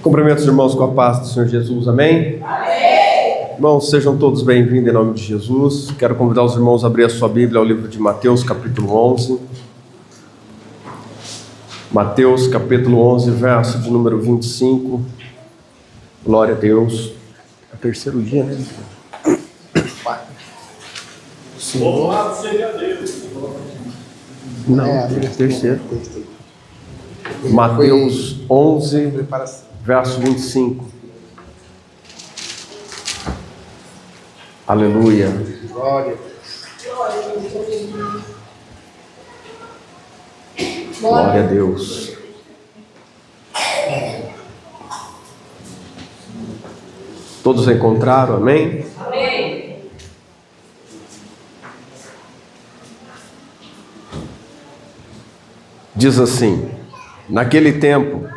Cumprimento os irmãos com a paz do Senhor Jesus, amém? Amém! Irmãos, sejam todos bem-vindos em nome de Jesus. Quero convidar os irmãos a abrir a sua Bíblia ao livro de Mateus, capítulo 11. Mateus, capítulo 11, verso de número 25. Glória a Deus. É o terceiro dia, né? Louvado seja Deus. Não, é terceiro. Mateus 11, verso 25. Aleluia. Glória. Glória a Deus. Todos encontraram, amém? Amém. Diz assim: naquele tempo,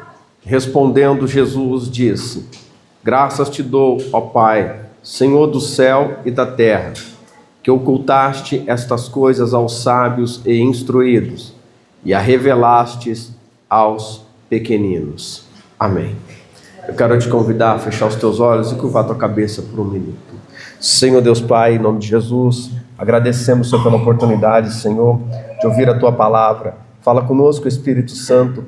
respondendo Jesus, disse: graças te dou, ó Pai, Senhor do céu e da terra, que ocultaste estas coisas aos sábios e instruídos, e a revelastes aos pequeninos. Amém. Eu quero te convidar a fechar os teus olhos e curvar tua cabeça por um minuto. Senhor Deus Pai, em nome de Jesus, agradecemos, Senhor, pela oportunidade, Senhor, de ouvir a tua palavra. Fala conosco, Espírito Santo,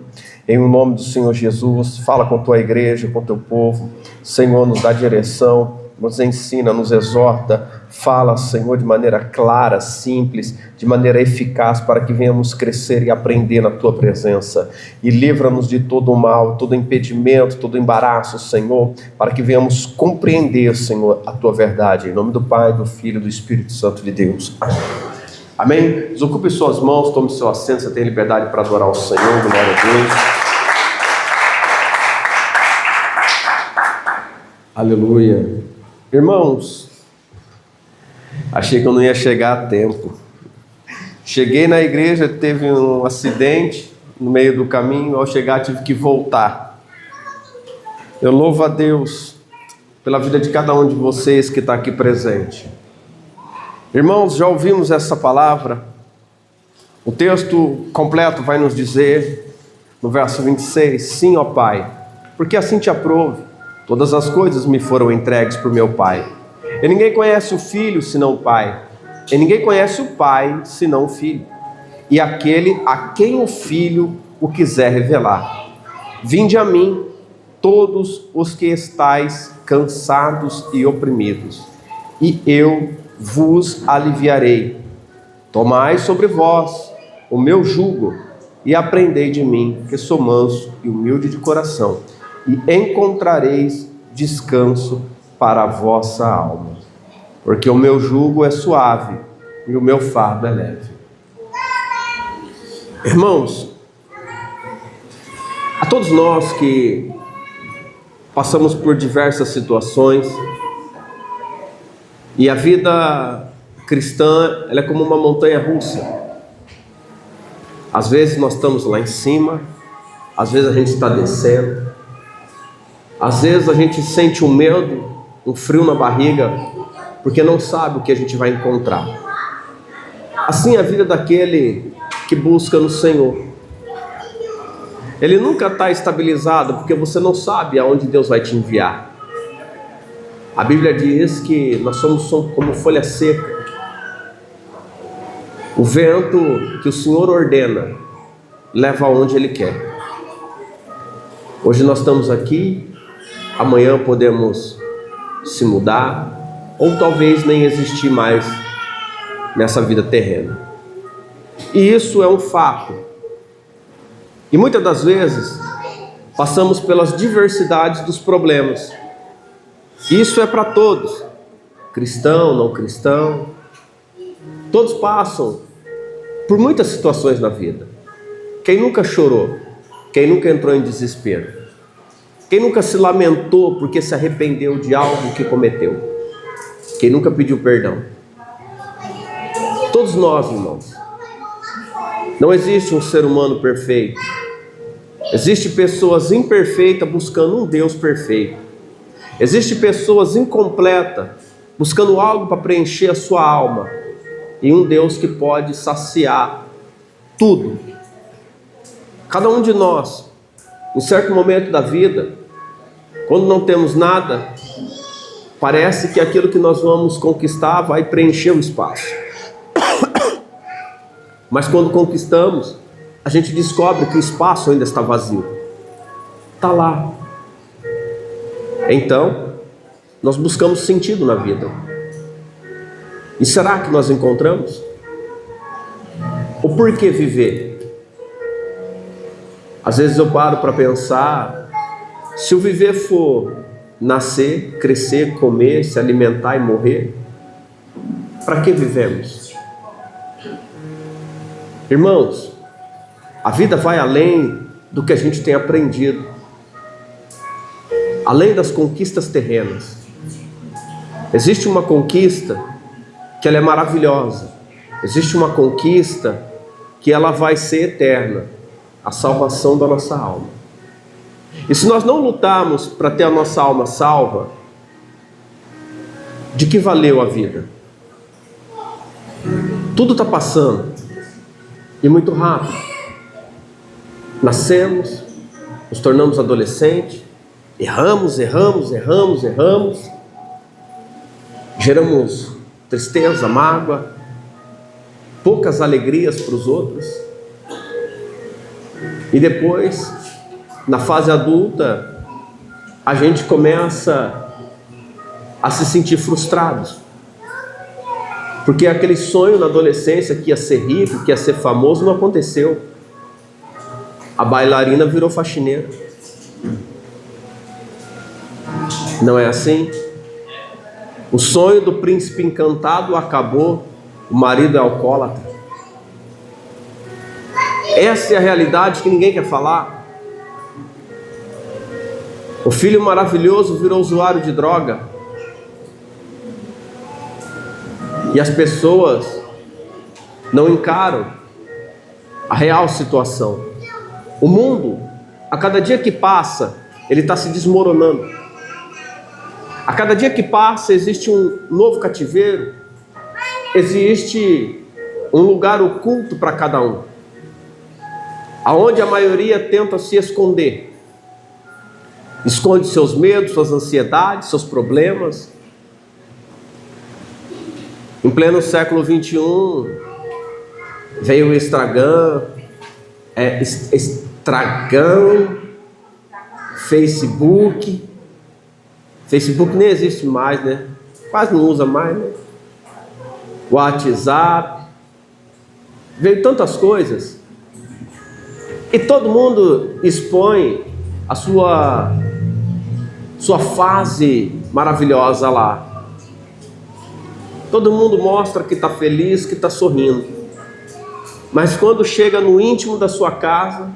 em nome do Senhor Jesus. Fala com tua igreja, com teu povo. Senhor, nos dá direção, nos ensina, nos exorta. Fala, Senhor, de maneira clara, simples, de maneira eficaz, para que venhamos crescer e aprender na tua presença. E livra-nos de todo o mal, todo impedimento, todo embaraço, Senhor, para que venhamos compreender, Senhor, a tua verdade. Em nome do Pai, do Filho e do Espírito Santo de Deus. Amém? Desocupe suas mãos, tome seu assento, você tem liberdade para adorar o Senhor, glória a Deus. Aleluia. Irmãos, achei que eu não ia chegar a tempo. Cheguei na igreja, teve um acidente no meio do caminho, ao chegar tive que voltar. Eu louvo a Deus pela vida de cada um de vocês que está aqui presente. Irmãos, já ouvimos essa palavra. O texto completo vai nos dizer, no verso 26, sim, ó Pai, porque assim te aprouve, todas as coisas me foram entregues por meu Pai. E ninguém conhece o Filho senão o Pai, e ninguém conhece o Pai senão o Filho, e aquele a quem o Filho o quiser revelar. Vinde a mim, todos os que estáis cansados e oprimidos, e eu vos aliviarei. Tomai sobre vós o meu jugo e aprendei de mim, que sou manso e humilde de coração, e encontrareis descanso para a vossa alma, porque o meu jugo é suave e o meu fardo é leve. Irmãos, a todos nós que passamos por diversas situações, e a vida cristã, ela é como uma montanha russa. Às vezes nós estamos lá em cima, às vezes a gente está descendo, às vezes a gente sente um medo, um frio na barriga, porque não sabe o que a gente vai encontrar. Assim é a vida daquele que busca no Senhor. Ele nunca está estabilizado, porque você não sabe aonde Deus vai te enviar. A Bíblia diz que nós somos como folha seca. O vento que o Senhor ordena leva aonde Ele quer. Hoje nós estamos aqui, amanhã podemos se mudar, ou talvez nem existir mais nessa vida terrena. E isso é um fato. E muitas das vezes passamos pelas diversidades dos problemas. Isso é para todos, cristão, não cristão, todos passam por muitas situações na vida. Quem nunca chorou? Quem nunca entrou em desespero? Quem nunca se lamentou porque se arrependeu de algo que cometeu? Quem nunca pediu perdão? Todos nós, irmãos. Não existe um ser humano perfeito. Existem pessoas imperfeitas buscando um Deus perfeito. Existem pessoas incompletas, buscando algo para preencher a sua alma, e um Deus que pode saciar tudo. Cada um de nós, em certo momento da vida, Quando não temos nada, parece que aquilo que nós vamos conquistar vai preencher o espaço. Mas quando conquistamos, a gente descobre que o espaço ainda está vazio. Está lá. Então, nós buscamos sentido na vida. E será que nós encontramos? O porquê viver? Às vezes eu paro para pensar, se o viver for nascer, crescer, comer, se alimentar e morrer, para que vivemos? Irmãos, a vida vai além do que a gente tem aprendido, além das conquistas terrenas. Existe uma conquista que ela é maravilhosa, existe uma conquista que ela vai ser eterna, a salvação da nossa alma. E se nós não lutarmos para ter a nossa alma salva, de que valeu a vida? Tudo está passando, e muito rápido. Nascemos, nos tornamos adolescentes, erramos, geramos tristeza, mágoa, poucas alegrias para os outros. E depois, na fase adulta, a gente começa a se sentir frustrados, porque aquele sonho na adolescência que ia ser rico, que ia ser famoso, não aconteceu. A bailarina virou faxineira. Não é assim? O sonho do príncipe encantado acabou, o marido é alcoólatra. Essa é a realidade que ninguém quer falar. O filho maravilhoso virou usuário de droga. E as pessoas não encaram a real situação. O mundo, a cada dia que passa, ele está se desmoronando. A cada dia que passa existe um novo cativeiro, existe um lugar oculto para cada um, aonde a maioria tenta se esconder, esconde seus medos, suas ansiedades, seus problemas. Em pleno século 21, veio o Instagram, Facebook nem existe mais, né? Quase não usa mais, né? WhatsApp, veio tantas coisas, e todo mundo expõe a sua fase maravilhosa lá. Todo mundo mostra que está feliz, que está sorrindo, mas quando chega no íntimo da sua casa,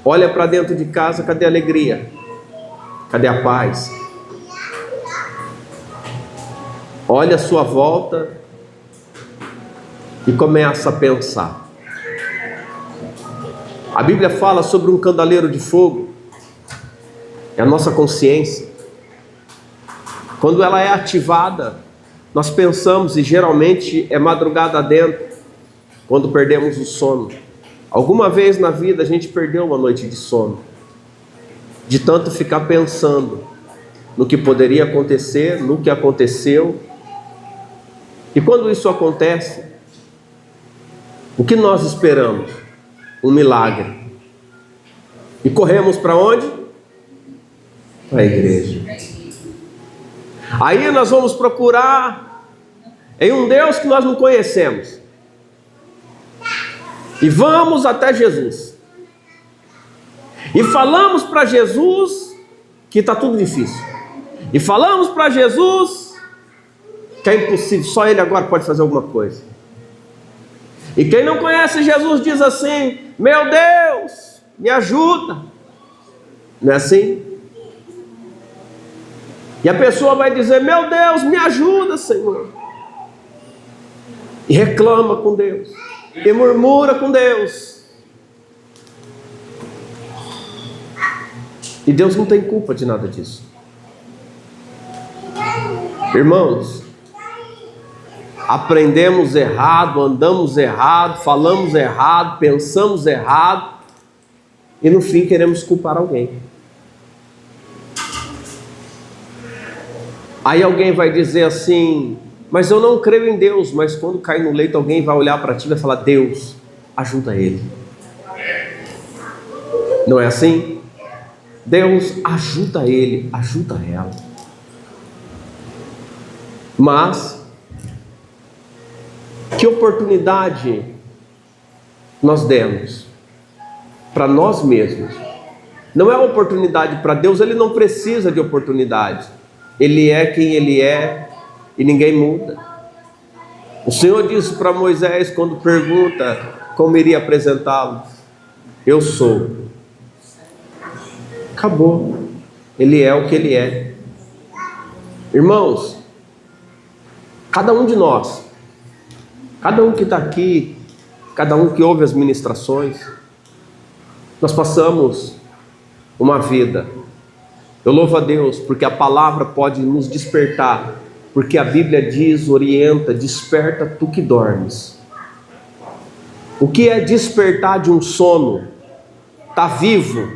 olha para dentro de casa, cadê a alegria? Cadê a paz? Olha a sua volta e começa a pensar. A Bíblia fala sobre um candaleiro de fogo, é a nossa consciência. Quando ela é ativada, nós pensamos, e geralmente é madrugada dentro, quando perdemos o sono. Alguma vez na vida a gente perdeu uma noite de sono, de tanto ficar pensando no que poderia acontecer, no que aconteceu. E quando isso acontece, o que nós esperamos? Um milagre. E corremos para onde? Para a igreja. Aí nós vamos procurar em um Deus que nós não conhecemos, e vamos até Jesus. E falamos para Jesus que está tudo difícil. E falamos para Jesus que é impossível, só Ele agora pode fazer alguma coisa. E quem não conhece Jesus diz assim: meu Deus, me ajuda. Não é assim? E a pessoa vai dizer: meu Deus, me ajuda, Senhor. E reclama com Deus, e murmura com Deus. E Deus não tem culpa de nada disso. Irmãos, aprendemos errado, andamos errado, falamos errado, pensamos errado, e no fim queremos culpar alguém. Aí alguém vai dizer assim: mas eu não creio em Deus. Mas quando cair no leito, alguém vai olhar para ti e vai falar: Deus, ajuda ele. Não é assim? Deus ajuda ele, ajuda ela. Mas que oportunidade nós demos para nós mesmos? Não é oportunidade para Deus. Ele não precisa de oportunidade. Ele é quem Ele é e ninguém muda. O Senhor disse para Moisés, quando pergunta como iria apresentá-lo: eu sou. Acabou. Ele é o que Ele é. Irmãos, cada um de nós, cada um que está aqui, cada um que ouve as ministrações, nós passamos uma vida. Eu louvo a Deus porque a palavra pode nos despertar, porque a Bíblia diz, orienta: desperta tu que dormes. O que é despertar de um sono? Está vivo,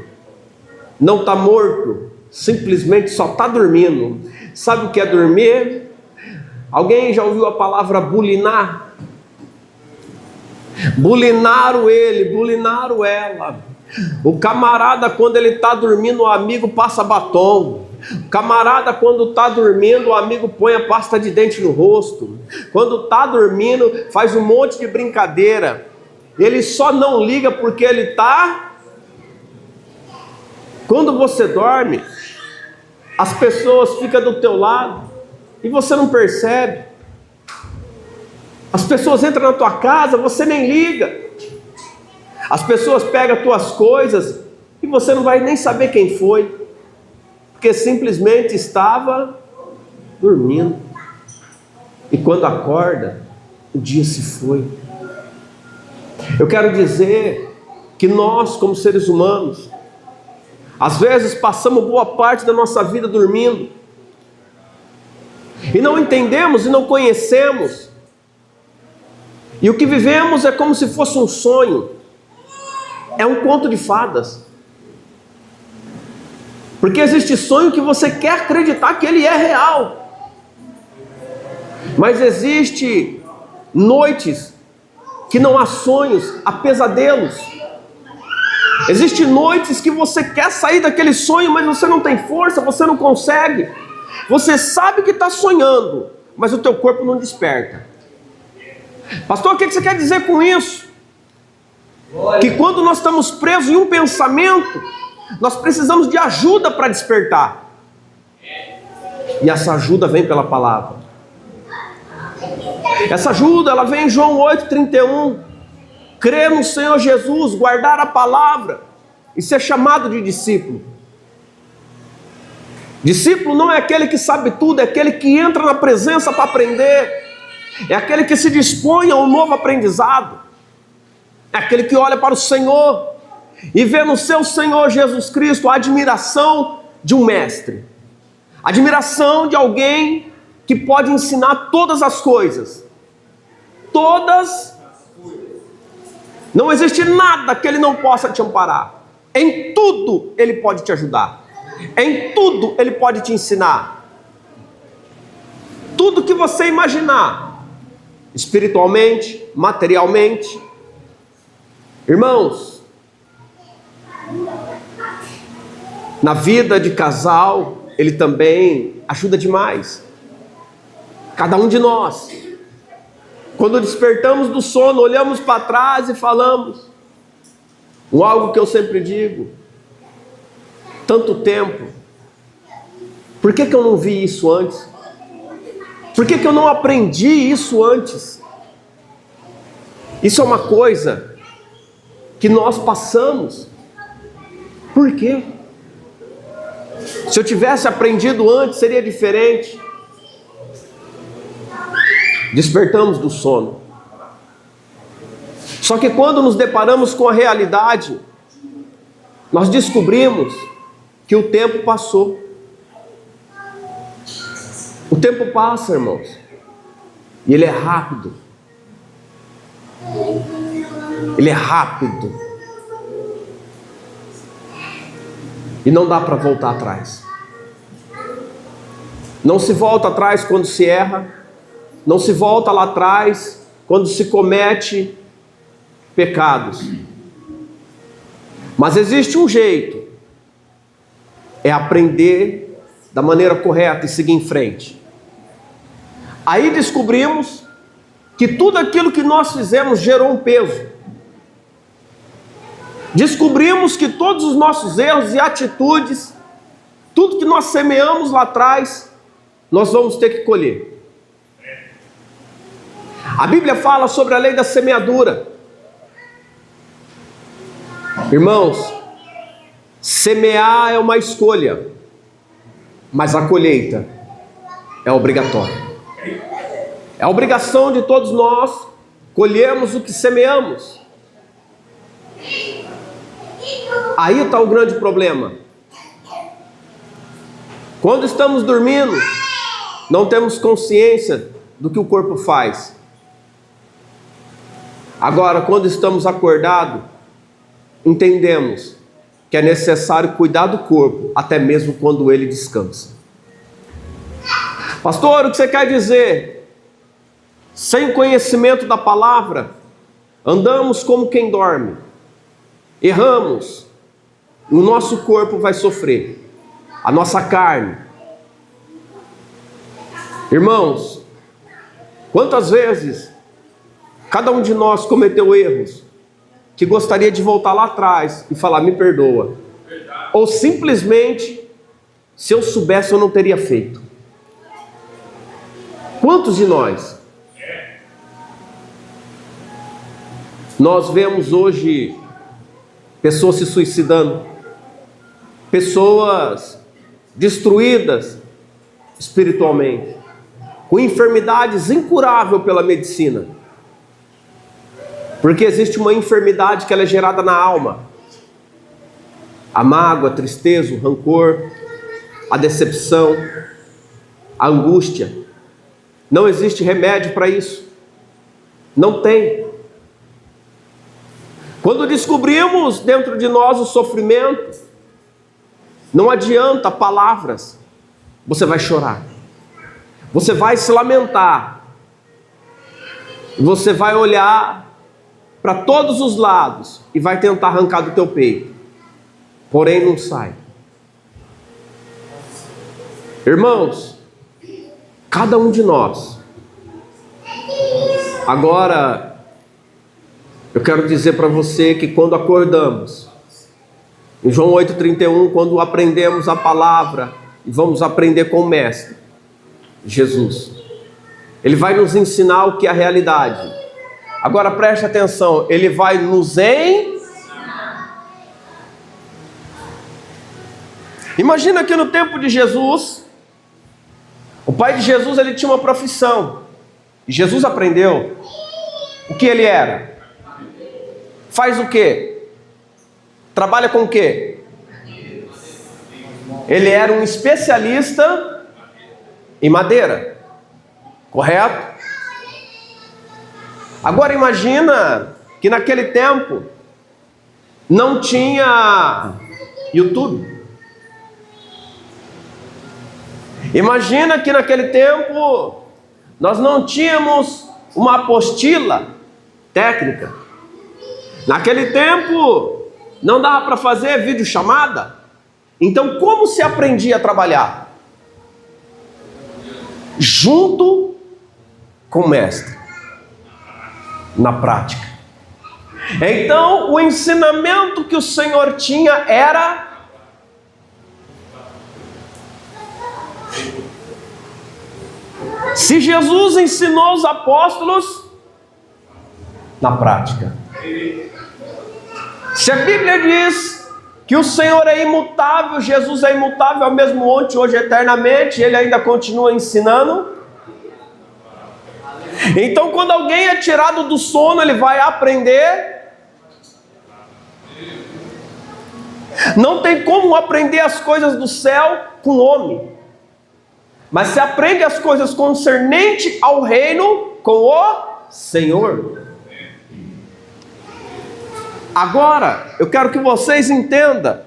não está morto, simplesmente só está dormindo. Sabe o que é dormir? Alguém já ouviu a palavra bulinar? Bulinaram ele, bulinaram ela. O camarada, quando ele está dormindo, o amigo passa batom. O camarada, quando está dormindo, o amigo põe a pasta de dente no rosto. Quando está dormindo, faz um monte de brincadeira. Ele só não liga porque ele está... Quando você dorme, as pessoas ficam do teu lado e você não percebe. As pessoas entram na tua casa, você nem liga. As pessoas pegam as tuas coisas e você não vai nem saber quem foi, porque simplesmente estava dormindo. E quando acorda, o dia se foi. Eu quero dizer que nós, como seres humanos, às vezes passamos boa parte da nossa vida dormindo, e não entendemos e não conhecemos, e o que vivemos é como se fosse um sonho, é um conto de fadas, porque existe sonho que você quer acreditar que ele é real, mas existe noites que não há sonhos, há pesadelos. Existem noites que você quer sair daquele sonho, mas você não tem força, você não consegue. Você sabe que está sonhando, mas o teu corpo não desperta. Pastor, o que você quer dizer com isso? Que quando nós estamos presos em um pensamento, nós precisamos de ajuda para despertar. E essa ajuda vem pela palavra. Essa ajuda, ela vem em João 8,31. Crer no Senhor Jesus, guardar a palavra e ser chamado de discípulo. Discípulo não é aquele que sabe tudo, é aquele que entra na presença para aprender, é aquele que se dispõe a um novo aprendizado, é aquele que olha para o Senhor e vê no seu Senhor Jesus Cristo a admiração de um mestre, a admiração de alguém que pode ensinar todas as coisas, todas. Não existe nada que Ele não possa te amparar. Em tudo Ele pode te ajudar. Em tudo Ele pode te ensinar. Tudo que você imaginar, espiritualmente, materialmente. Irmãos, na vida de casal, Ele também ajuda demais. Cada um de nós. Quando despertamos do sono, olhamos para trás e falamos algo que eu sempre digo: tanto tempo, por que eu não vi isso antes? Por que eu não aprendi isso antes? Isso é uma coisa que nós passamos. Por quê? Se eu tivesse aprendido antes, seria diferente. Despertamos do sono. Só que quando nos deparamos com a realidade, nós descobrimos que o tempo passou. O tempo passa, irmãos, e ele é rápido. Ele é rápido. E não dá para voltar atrás. Não se volta atrás quando se erra, não se volta lá atrás quando se comete pecados. Mas existe um jeito, é aprender da maneira correta e seguir em frente. Aí descobrimos que tudo aquilo que nós fizemos gerou um peso. Descobrimos que todos os nossos erros e atitudes, tudo que nós semeamos lá atrás, nós vamos ter que colher. A Bíblia fala sobre a lei da semeadura. Irmãos, semear é uma escolha, mas a colheita é obrigatória. É a obrigação de todos nós colhermos o que semeamos. Aí está o grande problema. Quando estamos dormindo, não temos consciência do que o corpo faz. Agora, quando estamos acordados, entendemos que é necessário cuidar do corpo, até mesmo quando ele descansa. Pastor, o que você quer dizer? Sem conhecimento da palavra, andamos como quem dorme, erramos, o nosso corpo vai sofrer, a nossa carne. Irmãos, quantas vezes cada um de nós cometeu erros que gostaria de voltar lá atrás e falar, me perdoa. Ou simplesmente, se eu soubesse eu não teria feito. Quantos de nós? Nós vemos hoje pessoas se suicidando, pessoas destruídas espiritualmente, com enfermidades incuráveis pela medicina. Porque existe uma enfermidade que ela é gerada na alma. A mágoa, a tristeza, o rancor, a decepção, a angústia. Não existe remédio para isso. Não tem. Quando descobrimos dentro de nós o sofrimento, não adianta palavras. Você vai chorar. Você vai se lamentar. Você vai olhar para todos os lados e vai tentar arrancar do teu peito. Porém não sai. Irmãos, cada um de nós. Agora, eu quero dizer para você que quando acordamos, em João 8,31, quando aprendemos a palavra e vamos aprender com o Mestre, Jesus, Ele vai nos ensinar o que é a realidade. Agora preste atenção, Ele vai nos ensinar. Imagina que no tempo de Jesus, o pai de Jesus ele tinha uma profissão, e Jesus aprendeu o que ele era. Faz o quê? Trabalha com o quê? Ele era um especialista em madeira, correto? Agora imagina que naquele tempo não tinha YouTube. Imagina que naquele tempo nós não tínhamos uma apostila técnica. Naquele tempo não dava para fazer videochamada. Então como se aprendia a trabalhar? Junto com o mestre. Na prática. Então o ensinamento que o Senhor tinha era se Jesus ensinou os apóstolos na prática. Se a Bíblia diz que o Senhor é imutável, Jesus é imutável, é o mesmo ontem, hoje, eternamente, Ele ainda continua ensinando. Então quando alguém é tirado do sono, ele vai aprender. Não tem como aprender as coisas do céu com o homem, mas se aprende as coisas concernentes ao reino com o Senhor. Agora, eu quero que vocês entendam.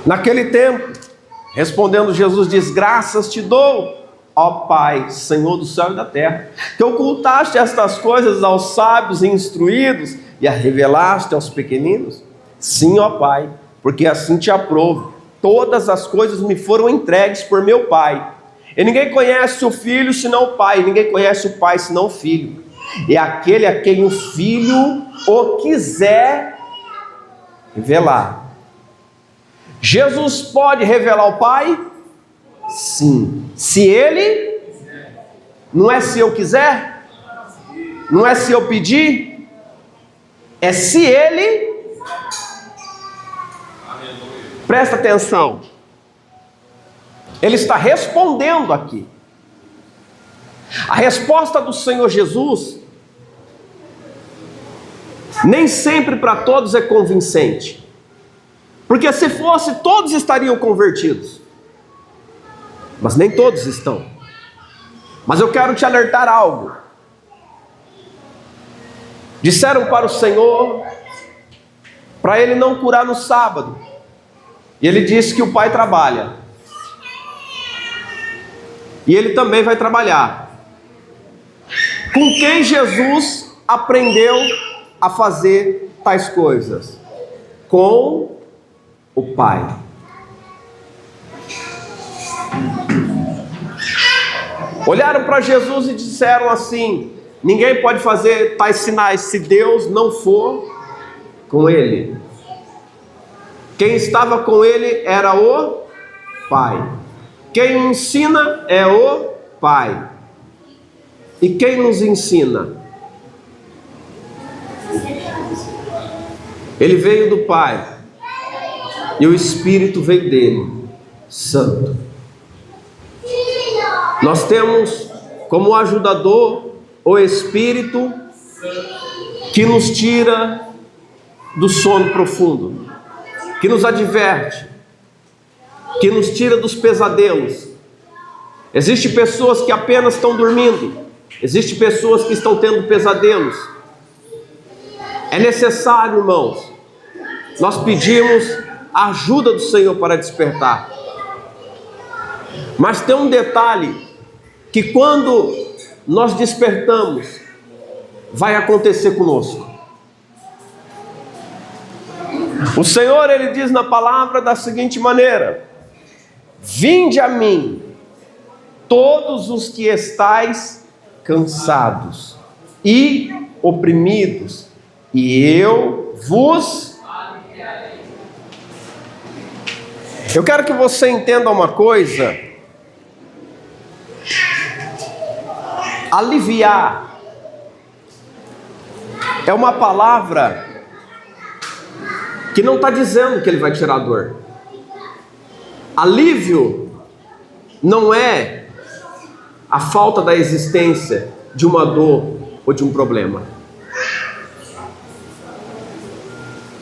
Naquele tempo, Respondendo Jesus diz: graças te dou, ó Pai, Senhor do céu e da terra, que ocultaste estas coisas aos sábios e instruídos e a revelaste aos pequeninos. Sim, ó Pai, porque assim te aprovo. Todas as coisas me foram entregues por meu Pai. E ninguém conhece o Filho senão o Pai, ninguém conhece o Pai senão o Filho. E aquele a quem o Filho o quiser revelar. Jesus pode revelar o Pai? Sim. Se Ele, não é se eu quiser, não é se eu pedir, é se Ele. Presta atenção. Ele está respondendo aqui. A resposta do Senhor Jesus nem sempre para todos é convincente. Porque se fosse, todos estariam convertidos. Mas nem todos estão. Mas eu quero te alertar algo. Disseram para o Senhor para Ele não curar no sábado. E Ele disse que o Pai trabalha. E Ele também vai trabalhar. Com quem Jesus aprendeu a fazer tais coisas? Com o Pai. Olharam para Jesus e disseram assim: ninguém pode fazer tais sinais se Deus não for com Ele. Quem estava com Ele era o Pai. Quem ensina é o Pai. E quem nos ensina? Ele veio do Pai. E o Espírito veio dele, Santo. Nós temos como ajudador o Espírito que nos tira do sono profundo, que nos adverte, que nos tira dos pesadelos. Existem pessoas que apenas estão dormindo, existem pessoas que estão tendo pesadelos. É necessário, irmãos, nós pedimos a ajuda do Senhor para despertar. Mas tem um detalhe, que quando nós despertamos, vai acontecer conosco. O Senhor, Ele diz na palavra da seguinte maneira: vinde a mim, todos os que estáis cansados e oprimidos, e eu vos... Eu quero que você entenda uma coisa. Aliviar é uma palavra que não está dizendo que Ele vai tirar a dor. Alívio não é a falta da existência de uma dor ou de um problema.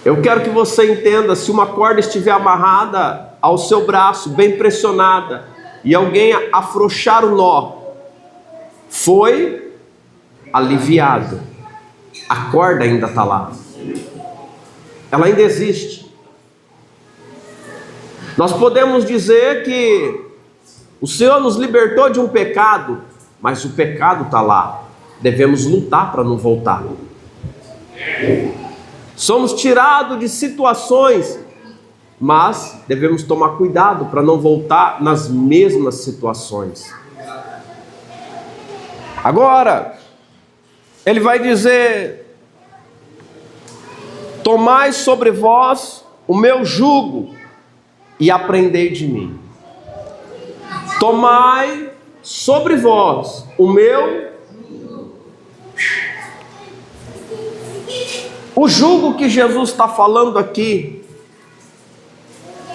Eu quero que você entenda: se uma corda estiver amarrada ao seu braço, bem pressionada, e alguém afrouxar o nó, foi aliviado. A corda ainda está lá. Ela ainda existe. Nós podemos dizer que o Senhor nos libertou de um pecado, mas o pecado está lá. Devemos lutar para não voltar. Somos tirados de situações, mas devemos tomar cuidado para não voltar nas mesmas situações. Agora, Ele vai dizer: tomai sobre vós o meu jugo e aprendei de mim. Tomai sobre vós o meu... O jugo que Jesus está falando aqui,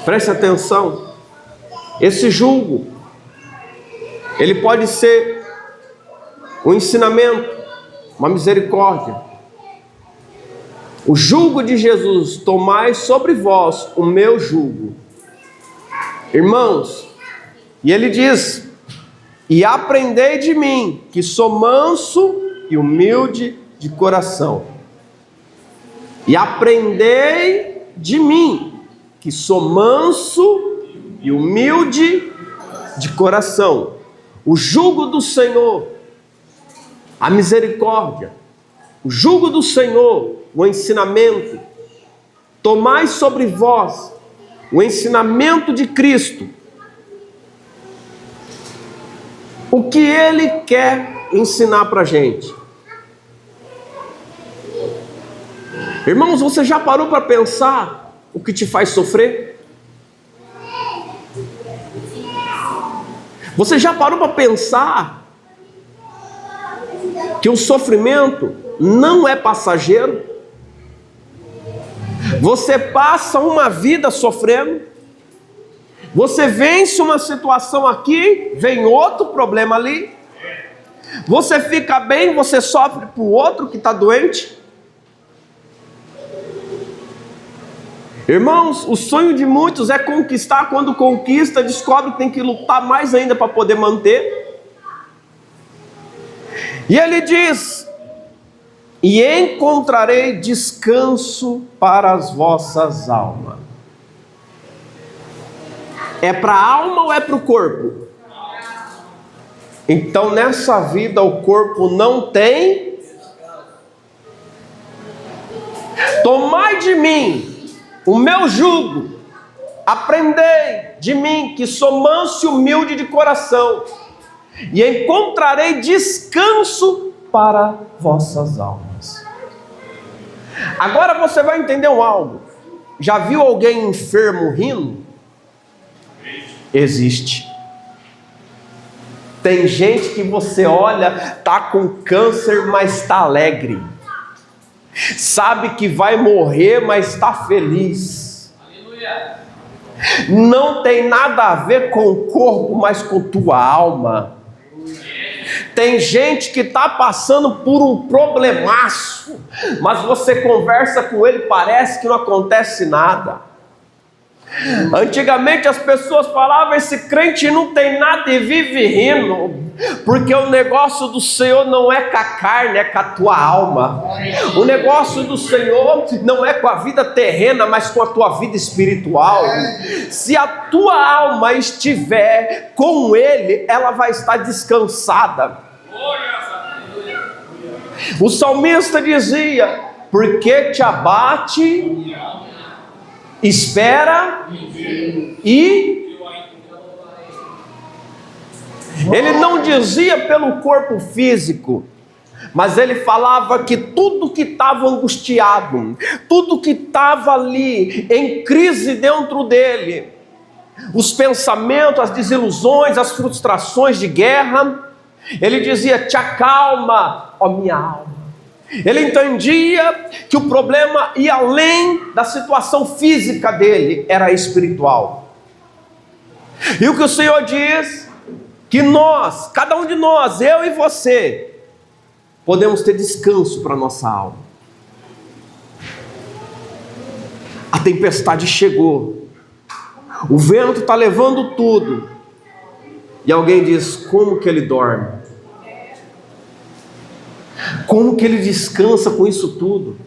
preste atenção, esse jugo, ele pode ser um ensinamento, uma misericórdia. O jugo de Jesus: tomai sobre vós o meu jugo. Irmãos, e Ele diz: e aprendei de mim, que sou manso e humilde de coração. E aprendei de mim, que sou manso e humilde de coração. O jugo do Senhor, a misericórdia, o jugo do Senhor, o ensinamento. Tomai sobre vós o ensinamento de Cristo. O que Ele quer ensinar para a gente? Irmãos, você já parou para pensar o que te faz sofrer? Você já parou para pensar que o sofrimento não é passageiro? Você passa uma vida sofrendo, você vence uma situação aqui, vem outro problema ali, você fica bem, você sofre por outro que está doente. Irmãos, o sonho de muitos é conquistar, quando conquista, descobre que tem que lutar mais ainda para poder manter. E ele diz: e encontrarei descanso para as vossas almas. É para a alma ou é para o corpo? Então nessa vida o corpo não tem. Tomai de mim o meu jugo, aprendei de mim, que sou manso e humilde de coração, e encontrarei descanso para vossas almas. Agora você vai entender algo. Já viu alguém enfermo rindo? Existe. Tem gente que você olha, tá com câncer, mas está alegre. Sabe que vai morrer, mas está feliz. Aleluia. Não tem nada a ver com o corpo, mas com tua alma. Tem gente que está passando por um problemaço, mas você conversa com ele, parece que não acontece nada. Antigamente as pessoas falavam: esse crente não tem nada e vive rindo, porque o negócio do Senhor não é com a carne, é com a tua alma. O negócio do Senhor não é com a vida terrena, mas com a tua vida espiritual. Se a tua alma estiver com Ele, ela vai estar descansada. O salmista dizia: porque te abate, espera e... Ele não dizia pelo corpo físico, mas ele falava que tudo que estava angustiado, tudo que estava ali em crise dentro dele, os pensamentos, as desilusões, as frustrações de guerra, ele dizia: te acalma, ó minha alma. Ele entendia que o problema ia além da situação física dele, era espiritual. E o que o Senhor diz, que nós, cada um de nós, eu e você, podemos ter descanso para a nossa alma. A tempestade chegou, o vento está levando tudo, e alguém diz: como que ele dorme? Como que ele descansa com isso tudo?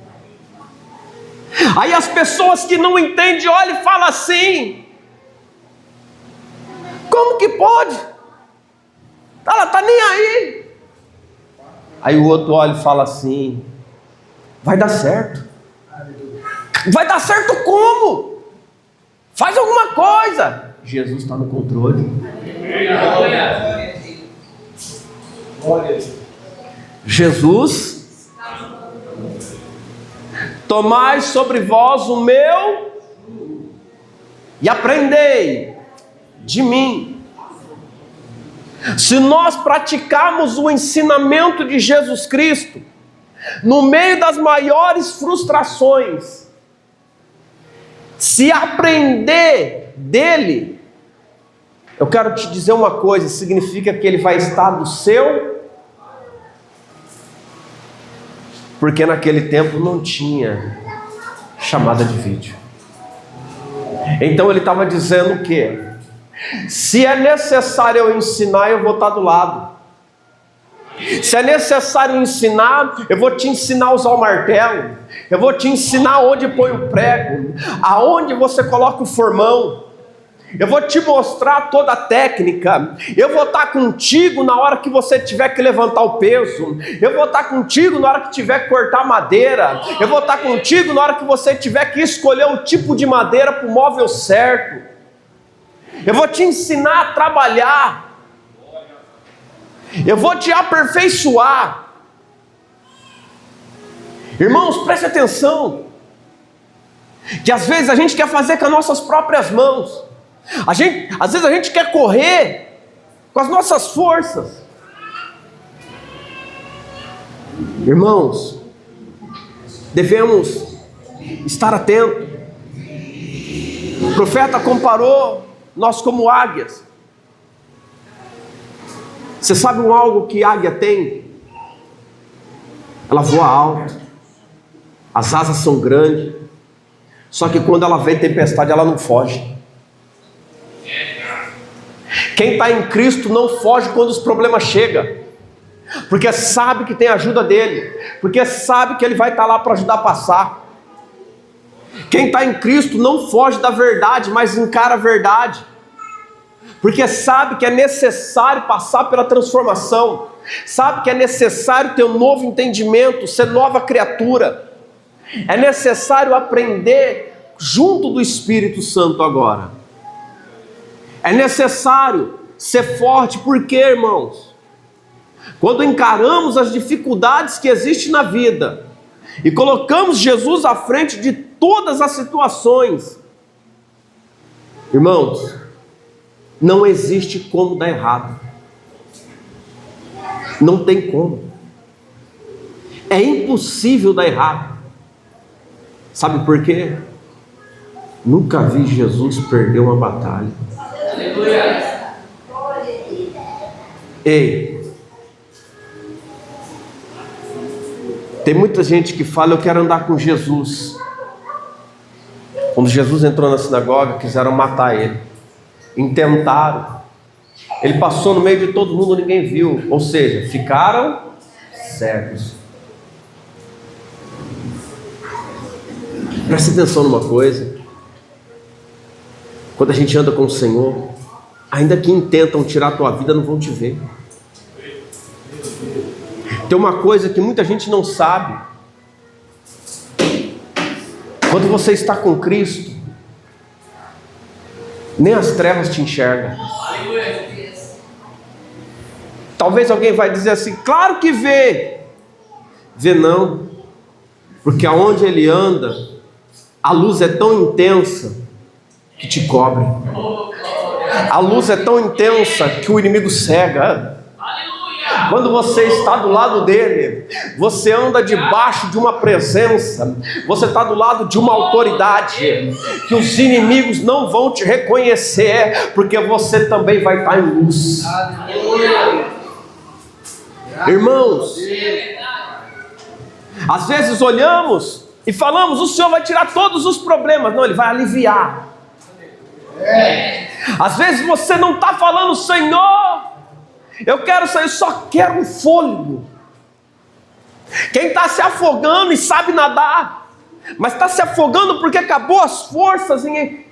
Aí as pessoas que não entendem olham e falam assim: como que pode? Ela está nem aí. Aí o outro olha e fala assim: vai dar certo. Vai dar certo como? Faz alguma coisa. Jesus está no controle. Jesus: tomai sobre vós o meu e aprendei de mim. Se nós praticarmos o ensinamento de Jesus Cristo, no meio das maiores frustrações, se aprender dele, eu quero te dizer uma coisa: significa que ele vai estar do seu. Porque naquele tempo não tinha chamada de vídeo. Então ele estava dizendo o quê? Se é necessário eu ensinar, eu vou estar do lado. Se é necessário ensinar, eu vou te ensinar a usar o martelo. Eu vou te ensinar onde põe o prego, aonde você coloca o formão. Eu vou te mostrar toda a técnica. Eu vou estar contigo na hora que você tiver que levantar o peso. Eu vou estar contigo na hora que tiver que cortar madeira. Eu vou estar contigo na hora que você tiver que escolher o tipo de madeira para o móvel certo. Eu vou te ensinar a trabalhar. Eu vou te aperfeiçoar. Irmãos, preste atenção. Que às vezes a gente quer fazer com as nossas próprias mãos. Às vezes a gente quer correr com as nossas forças. Irmãos, devemos estar atentos. O profeta comparou nós como águias. Você sabe algo que águia tem? Ela voa alto, as asas são grandes, só que quando ela vê tempestade ela não foge. Quem está em Cristo não foge quando os problemas chegam, porque sabe que tem a ajuda dele, porque sabe que ele vai estar lá para ajudar a passar. Quem está em Cristo não foge da verdade, mas encara a verdade, porque sabe que é necessário passar pela transformação, sabe que é necessário ter um novo entendimento, ser nova criatura. É necessário aprender junto do Espírito Santo agora. É necessário ser forte, porque, irmãos, quando encaramos as dificuldades que existem na vida e colocamos Jesus à frente de todas as situações, irmãos, não existe como dar errado. Não tem como. É impossível dar errado. Sabe por quê? Nunca vi Jesus perder uma batalha. Aleluia. Ei, tem muita gente que fala: eu quero andar com Jesus. Quando Jesus entrou na sinagoga, quiseram matar ele, intentaram. Ele passou no meio de todo mundo, ninguém viu. Ou seja, ficaram cegos. Preste atenção numa coisa. Quando a gente anda com o Senhor, ainda que intentam tirar a tua vida, não vão te ver. Tem uma coisa que muita gente não sabe. Quando você está com Cristo, nem as trevas te enxergam. Talvez alguém vai dizer assim: claro que vê. Vê não. Porque aonde ele anda, a luz é tão intensa que te cobre. A luz é tão intensa que o inimigo cega. Quando você está do lado dele, você anda debaixo de uma presença, você está do lado de uma autoridade, que os inimigos não vão te reconhecer, porque você também vai estar em luz. Irmãos, às vezes olhamos e falamos: o Senhor vai tirar todos os problemas. Não, Ele vai aliviar. Às vezes você não está falando: Senhor, eu quero sair, só quero um fôlego. Quem está se afogando e sabe nadar, mas está se afogando porque acabou as forças em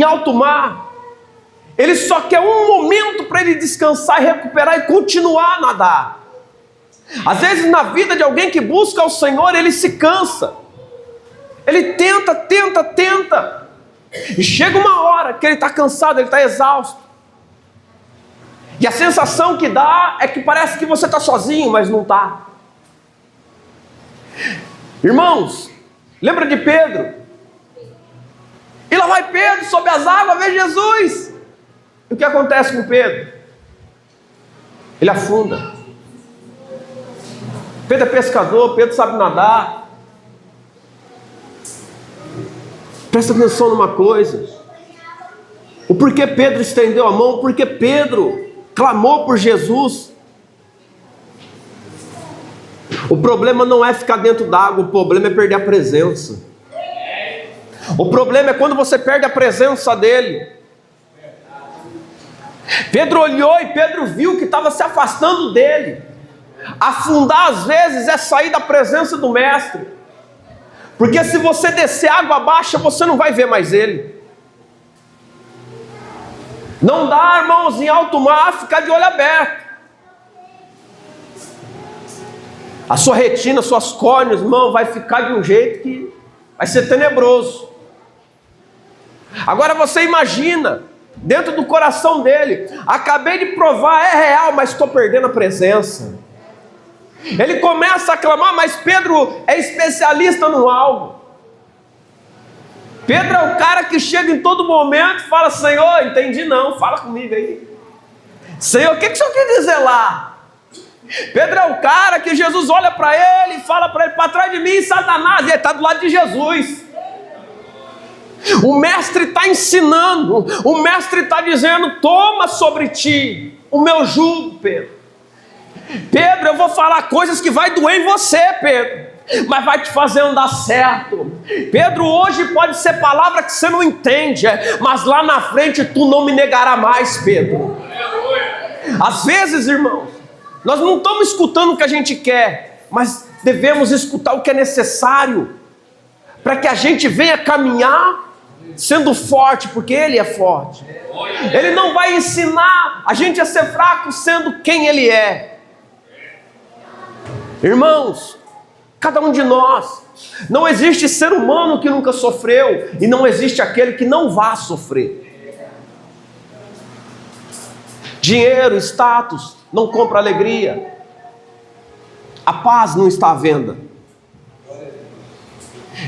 alto mar, ele só quer um momento para ele descansar e recuperar e continuar a nadar. Às vezes na vida de alguém que busca o Senhor, ele se cansa, ele tenta, e chega uma hora que ele está cansado, ele está exausto, e a sensação que dá é que parece que você está sozinho, mas não está. Irmãos, lembra de Pedro? E lá vai Pedro sobre as águas, vê Jesus. E o que acontece com Pedro? Ele afunda. Pedro é pescador, Pedro sabe nadar. Presta atenção numa coisa. O porquê Pedro estendeu a mão? Porque Pedro clamou por Jesus. O problema não é ficar dentro d'água, o problema é perder a presença. O problema é quando você perde a presença dele. Pedro olhou e Pedro viu que estava se afastando dele. Afundar às vezes é sair da presença do mestre, porque se você descer água abaixo, você não vai ver mais ele. Não dá, irmãos, em alto mar ficar de olho aberto. A sua retina, suas córneas, irmão, vai ficar de um jeito que vai ser tenebroso. Agora você imagina, dentro do coração dele, acabei de provar, é real, mas estou perdendo a presença. Ele começa a clamar, mas Pedro é especialista no algo. Pedro é o cara que chega em todo momento e fala: Senhor, entendi não, fala comigo aí. Senhor, o que o Senhor quer dizer lá? Pedro é o cara que Jesus olha para ele e fala para ele: para trás de mim, Satanás, e ele está do lado de Jesus. O mestre está ensinando, o mestre está dizendo: toma sobre ti o meu jugo, Pedro. Pedro, eu vou falar coisas que vai doer em você, Pedro, mas vai te fazer andar certo. Pedro, hoje pode ser palavra que você não entende, mas lá na frente tu não me negará mais, Pedro. Às vezes, irmãos, nós não estamos escutando o que a gente quer, mas devemos escutar o que é necessário, para que a gente venha caminhar sendo forte, porque Ele é forte. Ele não vai ensinar a gente a ser fraco sendo quem Ele é. Irmãos, cada um de nós, não existe ser humano que nunca sofreu, e não existe aquele que não vá sofrer. Dinheiro, status, não compra alegria. A paz não está à venda.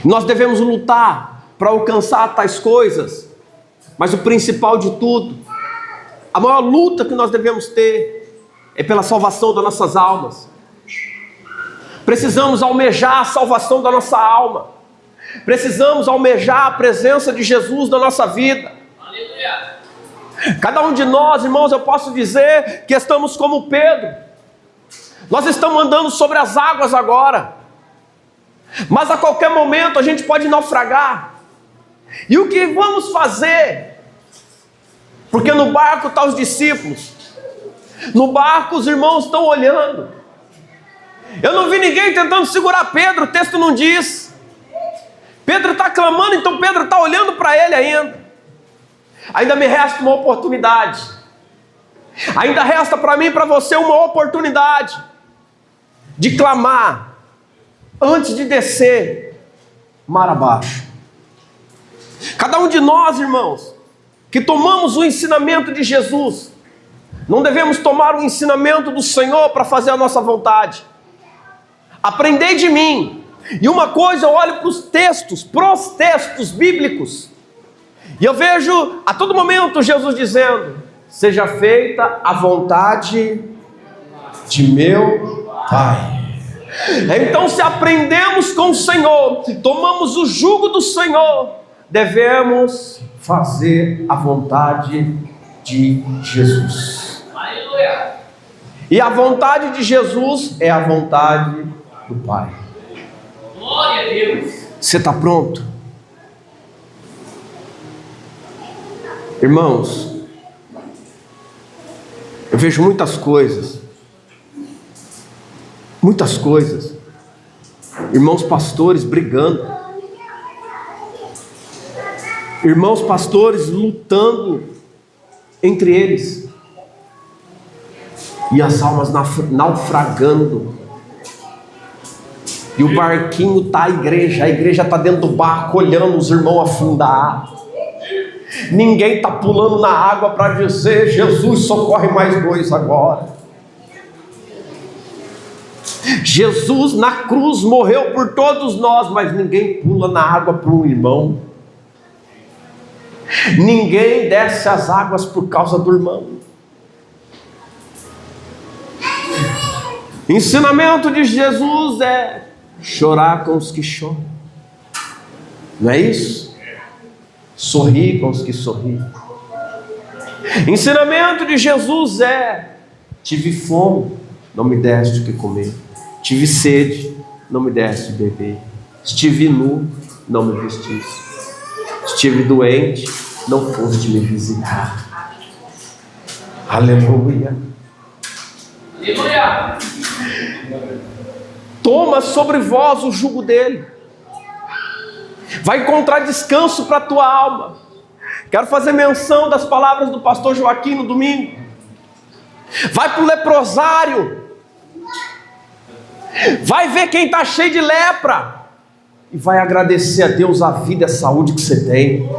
Nós devemos lutar para alcançar tais coisas, mas o principal de tudo, a maior luta que nós devemos ter, é pela salvação das nossas almas. Precisamos almejar a salvação da nossa alma. Precisamos almejar a presença de Jesus na nossa vida. Aleluia. Cada um de nós, irmãos, eu posso dizer que estamos como Pedro. Nós estamos andando sobre as águas agora, mas a qualquer momento a gente pode naufragar. E o que vamos fazer? Porque no barco estão os discípulos, no barco os irmãos estão olhando. Eu não vi ninguém tentando segurar Pedro, o texto não diz. Pedro está clamando, então Pedro está olhando para ele ainda. Ainda me resta uma oportunidade. Ainda resta para mim e para você uma oportunidade de clamar antes de descer mar abaixo. Cada um de nós, irmãos, que tomamos o ensinamento de Jesus, não devemos tomar o ensinamento do Senhor para fazer a nossa vontade. Aprendei de mim. E uma coisa, eu olho para os textos bíblicos, e eu vejo a todo momento Jesus dizendo: seja feita a vontade de meu Pai. Então, se aprendemos com o Senhor, tomamos o jugo do Senhor, devemos fazer a vontade de Jesus. Aleluia. E a vontade de Jesus é a vontade do Pai. Glória a Deus. Você está pronto? Irmãos, eu vejo muitas coisas, irmãos pastores brigando, irmãos pastores lutando entre eles, e as almas naufragando, e o barquinho está a igreja está dentro do barco olhando os irmãos afundar. Ninguém está pulando na água para dizer: Jesus, socorre mais dois agora. Jesus na cruz morreu por todos nós, mas ninguém pula na água para um irmão. Ninguém desce as águas por causa do irmão. Ensinamento de Jesus é chorar com os que choram, não é isso? Sorrir com os que sorriem. Ensinamento de Jesus é: tive fome, não me deste o que comer. Tive sede, não me deste beber. Estive nu, não me vestiste. Estive doente, não foste me visitar. Aleluia. Aleluia. Toma sobre vós o jugo dele. Vai encontrar descanso para a tua alma. Quero fazer menção das palavras do pastor Joaquim no domingo. Vai para o leprosário. Vai ver quem está cheio de lepra. E vai agradecer a Deus a vida e a saúde que você tem.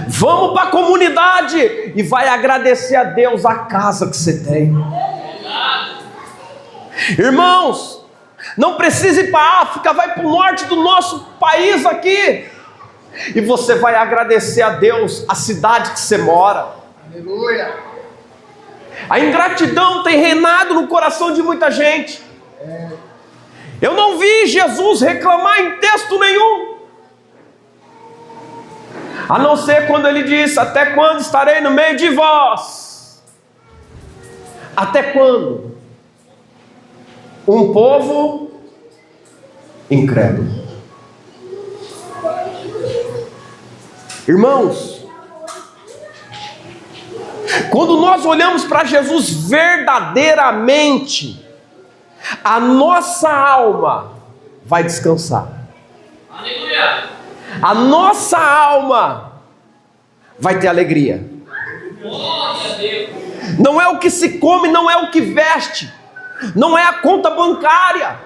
Vamos para a comunidade. E vai agradecer a Deus a casa que você tem. Irmãos, não precisa ir para a África. Vai para o norte do nosso país aqui. E você vai agradecer a Deus a cidade que você mora. Aleluia. A ingratidão tem reinado no coração de muita gente. Eu não vi Jesus reclamar em texto nenhum, a não ser quando ele disse: até quando estarei no meio de vós? Até quando? Um povo incrédulo. Irmãos, quando nós olhamos para Jesus verdadeiramente, a nossa alma vai descansar. Aleluia. A nossa alma vai ter alegria. Glória a Deus. Não é o que se come, não é o que veste, não é a conta bancária.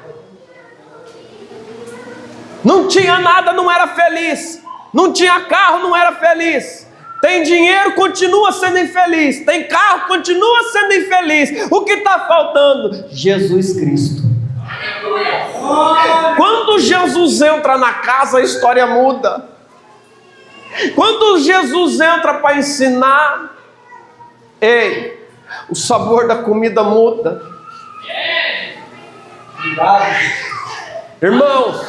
Não tinha nada, não era feliz. Não tinha carro, não era feliz. Tem dinheiro, continua sendo infeliz. Tem carro, continua sendo infeliz. O que está faltando? Jesus Cristo. Quando Jesus entra na casa, a história muda. Quando Jesus entra para ensinar, o sabor da comida muda. Irmãos,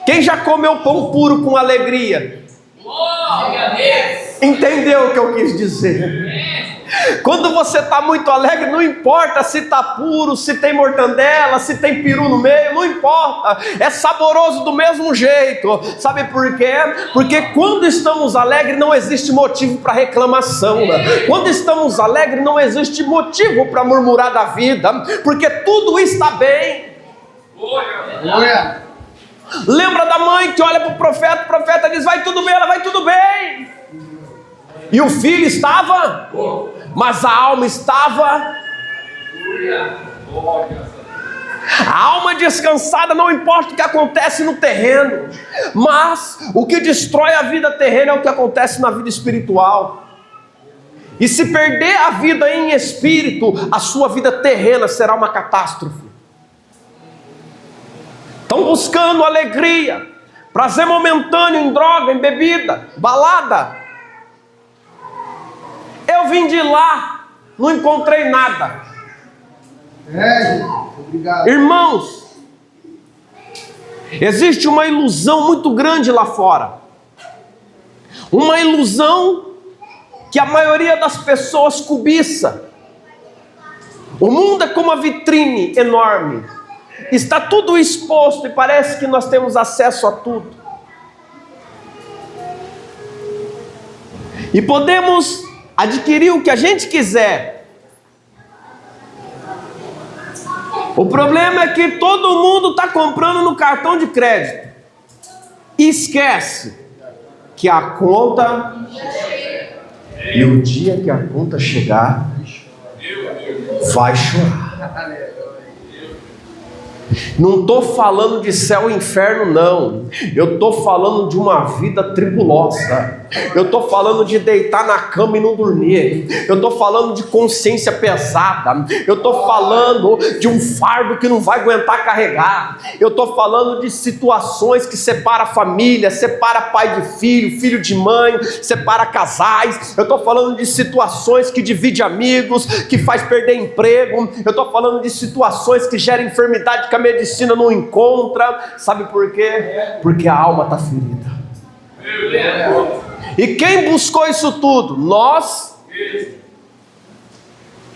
quem já comeu pão puro com alegria? Glória a Deus. Entendeu o que eu quis dizer? Quando você está muito alegre, não importa se está puro, se tem mortandela, se tem peru no meio, não importa, é saboroso do mesmo jeito. Sabe por quê? Porque quando estamos alegres não existe motivo para reclamação. Quando estamos alegres não existe motivo para murmurar da vida, porque tudo está bem. Aleluia. Lembra da mãe que olha para o profeta diz: vai tudo bem, ela vai tudo bem. E o filho estava, mas a alma estava. A alma descansada, não importa o que acontece no terreno, mas o que destrói a vida terrena é o que acontece na vida espiritual. E se perder a vida em espírito, a sua vida terrena será uma catástrofe. Estão buscando alegria, prazer momentâneo em droga, em bebida, balada. Eu vim de lá, não encontrei nada. Obrigado. Irmãos, existe uma ilusão muito grande lá fora. Uma ilusão que a maioria das pessoas cobiça. O mundo é como uma vitrine enorme. Está tudo exposto e parece que nós temos acesso a tudo. E podemos adquirir o que a gente quiser. O problema é que todo mundo está comprando no cartão de crédito. E esquece que a conta... E o dia que a conta chegar, vai chorar. Não estou falando de céu e inferno, não. Eu estou falando de uma vida tribulosa. Eu estou falando de deitar na cama e não dormir. Eu estou falando de consciência pesada. Eu estou falando de um fardo que não vai aguentar carregar. Eu estou falando de situações que separa família, separa pai de filho, filho de mãe, separa casais. Eu estou falando de situações que divide amigos, que faz perder emprego. Eu estou falando de situações que geram enfermidade que a medicina não encontra. Sabe por quê? Porque a alma está ferida. E quem buscou isso tudo? Nós.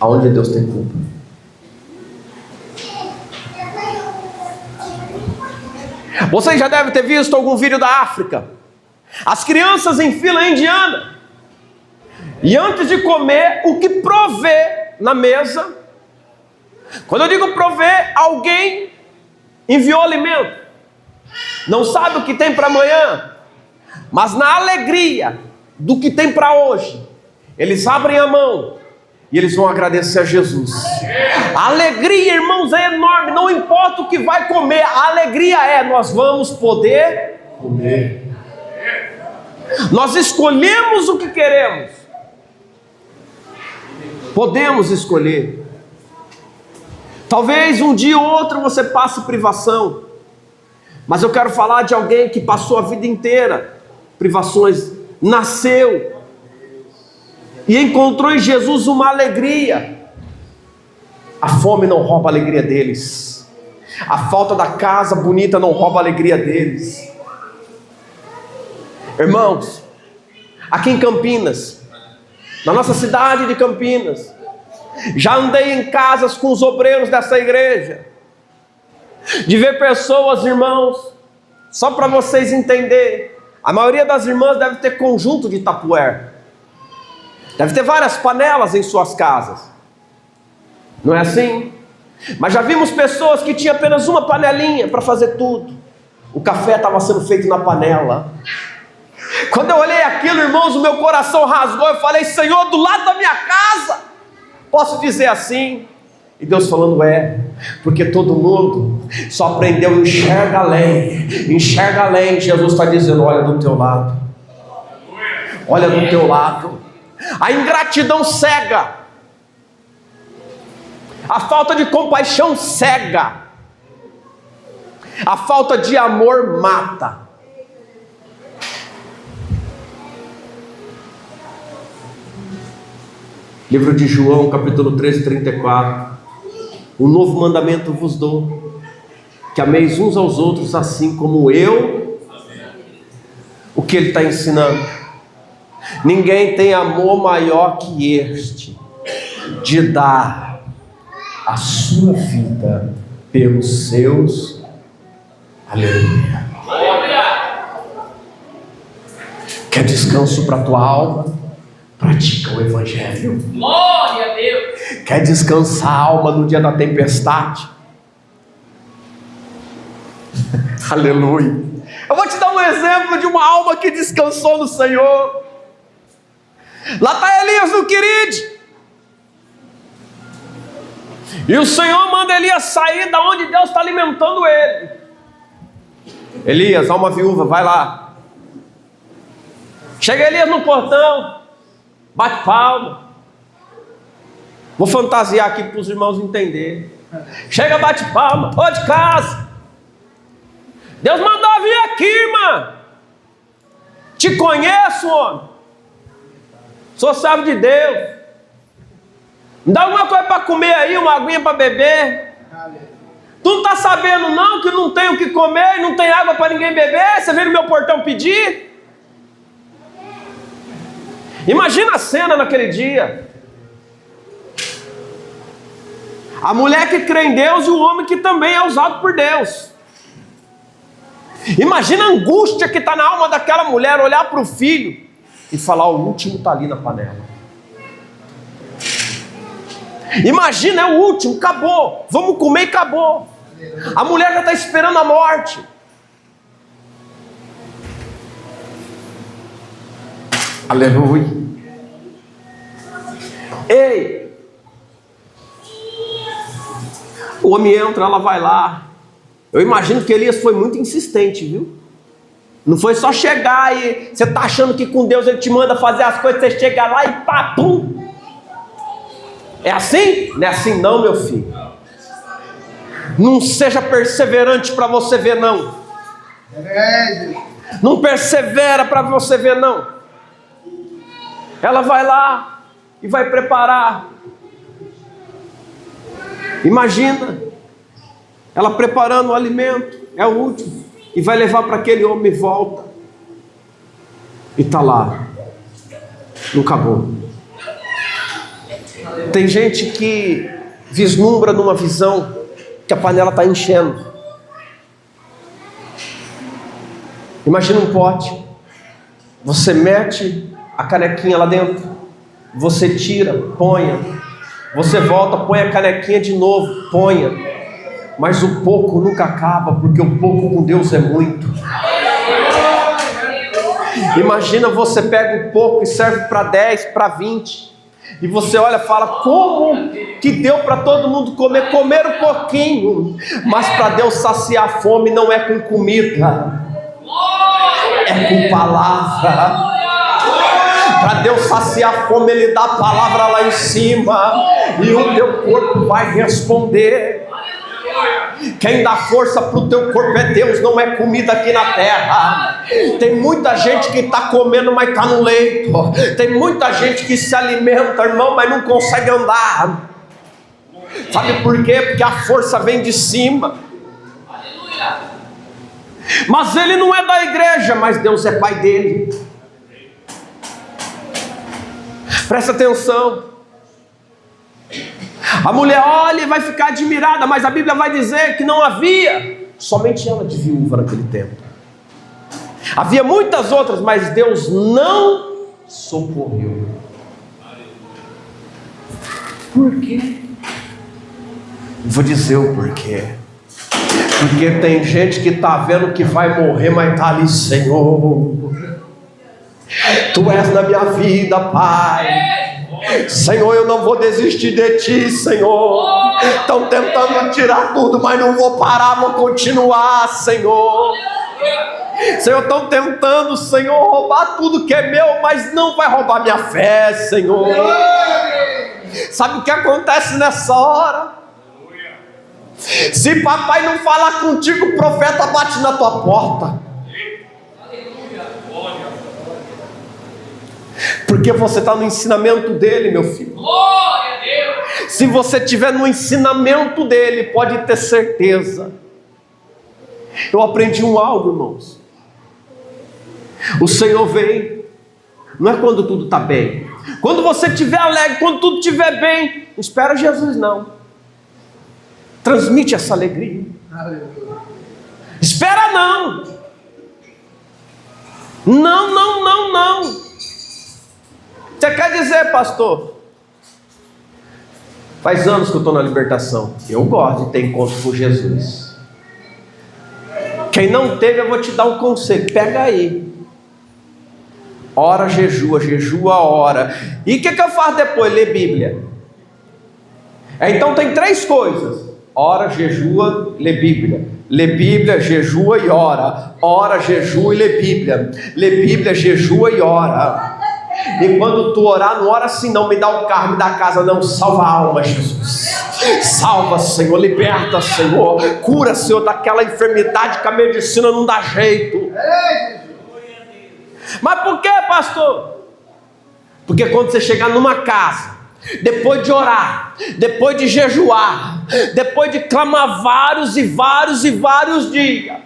Aonde Deus tem culpa? Vocês já devem ter visto algum vídeo da África. As crianças em fila indiana. E antes de comer, o que provê na mesa. Quando eu digo prover, alguém enviou alimento. Não sabe o que tem para amanhã. Mas na alegria do que tem para hoje, eles abrem a mão e eles vão agradecer a Jesus. A alegria, irmãos, é enorme. Não importa o que vai comer, a alegria é: nós vamos poder comer. Nós escolhemos o que queremos. Podemos escolher. Talvez um dia ou outro você passe privação, mas eu quero falar de alguém que passou a vida inteira privações, nasceu e encontrou em Jesus uma alegria. A fome não rouba a alegria deles, a falta da casa bonita não rouba a alegria deles. Irmãos, aqui em Campinas, na nossa cidade de Campinas, já andei em casas com os obreiros dessa igreja, de ver pessoas, irmãos, só para vocês entenderem, a maioria das irmãs deve ter conjunto de tapuér, deve ter várias panelas em suas casas, não é assim? Mas já vimos pessoas que tinham apenas uma panelinha para fazer tudo. O café estava sendo feito na panela. Quando eu olhei aquilo, irmãos, o meu coração rasgou. Eu falei: Senhor, do lado da minha casa, posso dizer assim? E Deus falando: porque todo mundo só aprendeu enxerga além. Enxerga além. Jesus está dizendo: olha do teu lado, olha do teu lado. A ingratidão cega, a falta de compaixão cega, a falta de amor mata. Livro de João, capítulo 13, 34. Um novo mandamento vos dou, que ameis uns aos outros assim como eu. O que ele está ensinando? Ninguém tem amor maior que este, de dar a sua vida pelos seus. Aleluia. Quer descanso para a tua alma? Pratica o Evangelho. Glória a Deus. Quer descansar a alma no dia da tempestade? Aleluia. Eu vou te dar um exemplo de uma alma que descansou no Senhor. Lá está Elias no Queride, e o Senhor manda Elias sair da onde Deus está alimentando ele. Elias, alma viúva, vai lá. Chega Elias no portão, bate palma. Vou fantasiar aqui para os irmãos entenderem. Chega, bate palma. Ô de casa, Deus mandou vir aqui, irmã. Te conheço, homem. Sou servo de Deus. Me dá alguma coisa para comer aí, uma aguinha para beber. Tu não está sabendo não que não tem o que comer e não tem água para ninguém beber? Você veio no meu portão pedir? Imagina a cena naquele dia. A mulher que crê em Deus e o homem que também é usado por Deus. Imagina a angústia que está na alma daquela mulher, olhar para o filho e falar: o último está ali na panela. Imagina, é o último, acabou, vamos comer e acabou. A mulher já está esperando a morte. Aleluia. Ei, o homem entra, ela vai lá. Eu imagino que Elias foi muito insistente, viu? Não foi só chegar e você está achando que com Deus ele te manda fazer as coisas, você chega lá e pá, pum. É assim? Não é assim não, meu filho. Não seja perseverante para você ver não. Não persevera para você ver não. Ela vai lá e vai preparar. Imagina, ela preparando o alimento, é o último, e vai levar para aquele homem e volta. E está lá. Não acabou. Tem gente que vislumbra numa visão que a panela está enchendo. Imagina um pote. Você mete a canequinha lá dentro. Você tira, ponha. Você volta, põe a canequinha de novo, ponha. Mas o pouco nunca acaba, porque o pouco com Deus é muito. Imagina você pega um pouco e serve para 10, para 20. E você olha e fala, como que deu para todo mundo comer? Comer um pouquinho. Mas para Deus saciar a fome não é com comida, é com palavra. Para Deus saciar a fome, Ele dá a palavra lá em cima, e o teu corpo vai responder. Quem dá força para o teu corpo é Deus, não é comida aqui na terra. Tem muita gente que está comendo, mas está no leito. Tem muita gente que se alimenta, irmão, mas não consegue andar. Sabe por quê? Porque a força vem de cima. Mas ele não é da igreja, mas Deus é pai dele. Presta atenção. A mulher olha e vai ficar admirada, mas a Bíblia vai dizer que não havia somente ela de viúva naquele tempo. Havia muitas outras, mas Deus não socorreu. Por quê? Vou dizer o porquê. Porque tem gente que está vendo que vai morrer, mas está ali, Senhor, Tu és na minha vida, Pai. Senhor, eu não vou desistir de Ti, Senhor. Estão tentando tirar tudo, mas não vou parar, vou continuar, Senhor. Senhor, estão tentando, Senhor, roubar tudo que é meu, mas não vai roubar minha fé, Senhor. Sabe o que acontece nessa hora? Se papai não falar contigo, o profeta bate na tua porta. Porque você está no ensinamento dele, meu filho. Glória a Deus. Se você estiver no ensinamento dele, pode ter certeza. Eu aprendi algo, irmãos. O Senhor vem, não é quando tudo está bem. Quando você estiver alegre, quando tudo estiver bem, não espera Jesus, não. Transmite essa alegria. Espera não. Não. Você quer dizer, pastor? Faz anos que eu estou na libertação. Eu gosto de ter encontro com Jesus. Quem não teve, eu vou te dar um conselho. Pega aí. Ora, jejua, ora. E o que eu faço depois? Lê Bíblia. Então tem 3 coisas. Ora, jejua, lê Bíblia. Lê Bíblia, jejua e ora. Ora, jejua e lê Bíblia. Lê Bíblia, jejua e ora. E quando tu orar, não ora assim, não me dá o carro, me dá a casa, não. Salva a alma, Jesus. Salva, Senhor, liberta, Senhor. Cura, Senhor, daquela enfermidade que a medicina não dá jeito. Mas por que, pastor? Porque quando você chegar numa casa, depois de orar, depois de jejuar, depois de clamar vários dias,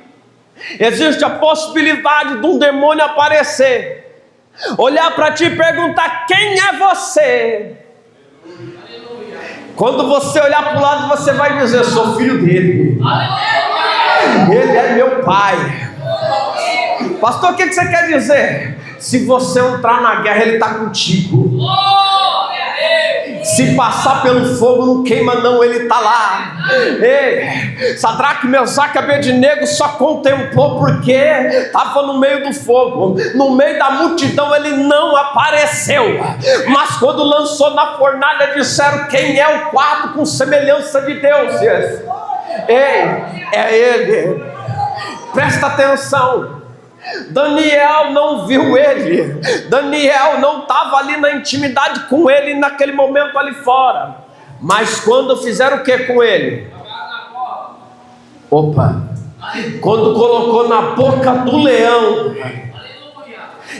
existe a possibilidade de um demônio aparecer, olhar para ti e perguntar: quem é você? Quando você olhar para o lado, você vai dizer: sou filho dele. Ele é meu pai. Pastor, o que você quer dizer? Se você entrar na guerra, ele está contigo. Se passar pelo fogo, não queima não, ele está lá. Ei, Sadraque, Mesaque e Abednego só contemplou porque estava no meio do fogo. No meio da multidão ele não apareceu. Mas quando lançou na fornalha, disseram: quem é o quarto com semelhança de Deus? Ei, é ele. Presta atenção. Daniel não viu ele. Daniel não estava ali na intimidade com ele naquele momento ali fora. Mas quando fizeram o que com ele? Quando colocou na boca do leão,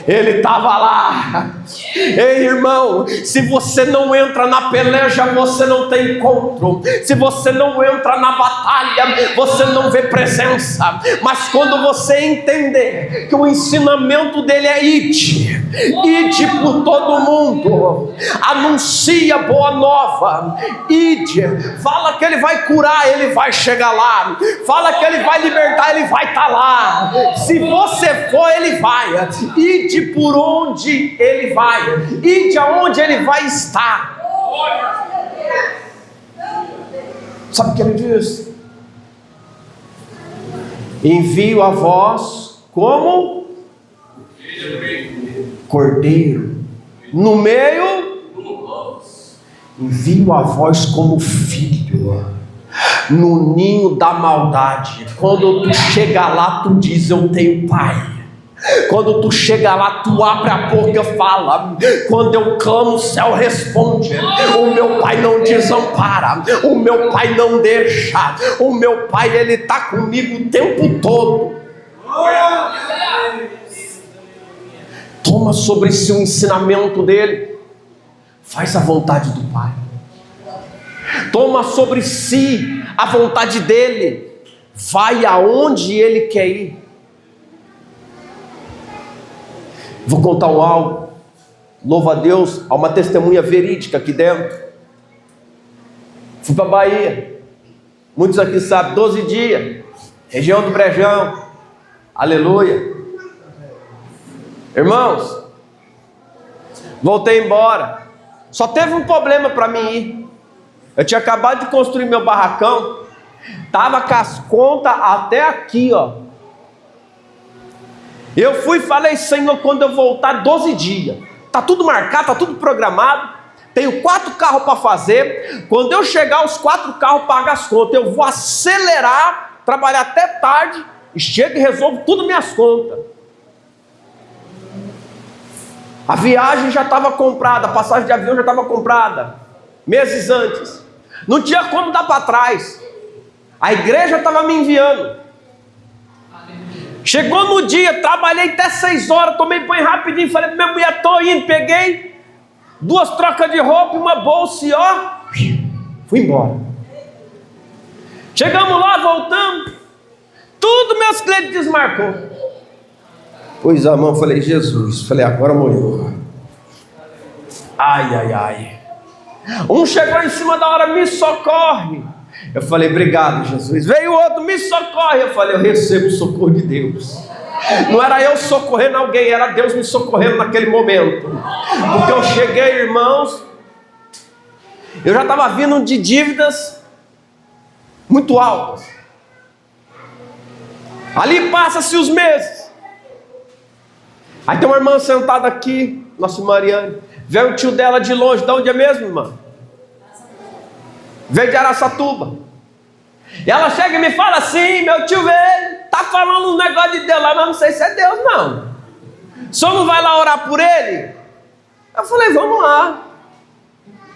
ele estava lá. Ei, irmão, se você não entra na peleja, você não tem encontro. Se você não entra na batalha, você não vê presença. Mas quando você entender que o ensinamento dele é ide por todo mundo, anuncia boa nova, ide, fala que ele vai curar, ele vai chegar lá, fala que ele vai libertar, ele vai estar lá. Se você for, ele vai. Ide por onde ele vai, ide aonde ele vai estar. Sabe o que ele diz? Envio a vós como cordeiro, no meio, envio a vós como filho, no ninho da maldade. Quando tu chega lá, tu diz: eu tenho pai. Quando tu chega lá, tu abre a boca e fala. Quando eu clamo, o céu responde. O meu pai não desampara, o meu pai não deixa, o meu pai, ele está comigo o tempo todo. Toma sobre si o ensinamento dele, faz a vontade do pai. Toma sobre si a vontade dele, vai aonde ele quer ir. Vou contar algo, louva a Deus, há uma testemunha verídica aqui dentro. Fui para a Bahia, muitos aqui sabem, 12 dias, região do Brejão, aleluia. Irmãos, voltei embora, só teve um problema para mim ir. Eu tinha acabado de construir meu barracão, estava com as contas até aqui, ó. Eu fui e falei: Senhor, quando eu voltar 12 dias, está tudo marcado, está tudo programado, tenho 4 carros para fazer, quando eu chegar os 4 carros pago as contas, eu vou acelerar, trabalhar até tarde, e chego e resolvo tudo minhas contas. A viagem já estava comprada, a passagem de avião já estava comprada, meses antes, não tinha como dar para trás, a igreja estava me enviando. Chegou no dia, trabalhei até 6 horas, tomei banho rapidinho, falei para minha mulher: estou indo, peguei 2 trocas de roupa e uma bolsa e ó, fui embora. Chegamos lá, voltamos, tudo meus clientes desmarcou. Pus a mão, falei: Jesus, falei: agora morreu. Ai, ai, ai. Um chegou em cima da hora: me socorre. Eu falei: obrigado, Jesus. Veio outro: me socorre. Eu falei: eu recebo o socorro de Deus. Não era eu socorrendo alguém, era Deus me socorrendo naquele momento. Porque eu cheguei, irmãos, eu já estava vindo de dívidas muito altas. Ali passa-se os meses. Aí tem uma irmã sentada aqui, nossa Mariane. Veio o tio dela de longe. De onde é mesmo, irmã? Veio de Araçatuba. E ela chega e me fala assim: meu tio veio, tá falando um negócio de Deus lá, mas não sei se é Deus não. O senhor não vai lá orar por ele? Eu falei: vamos lá.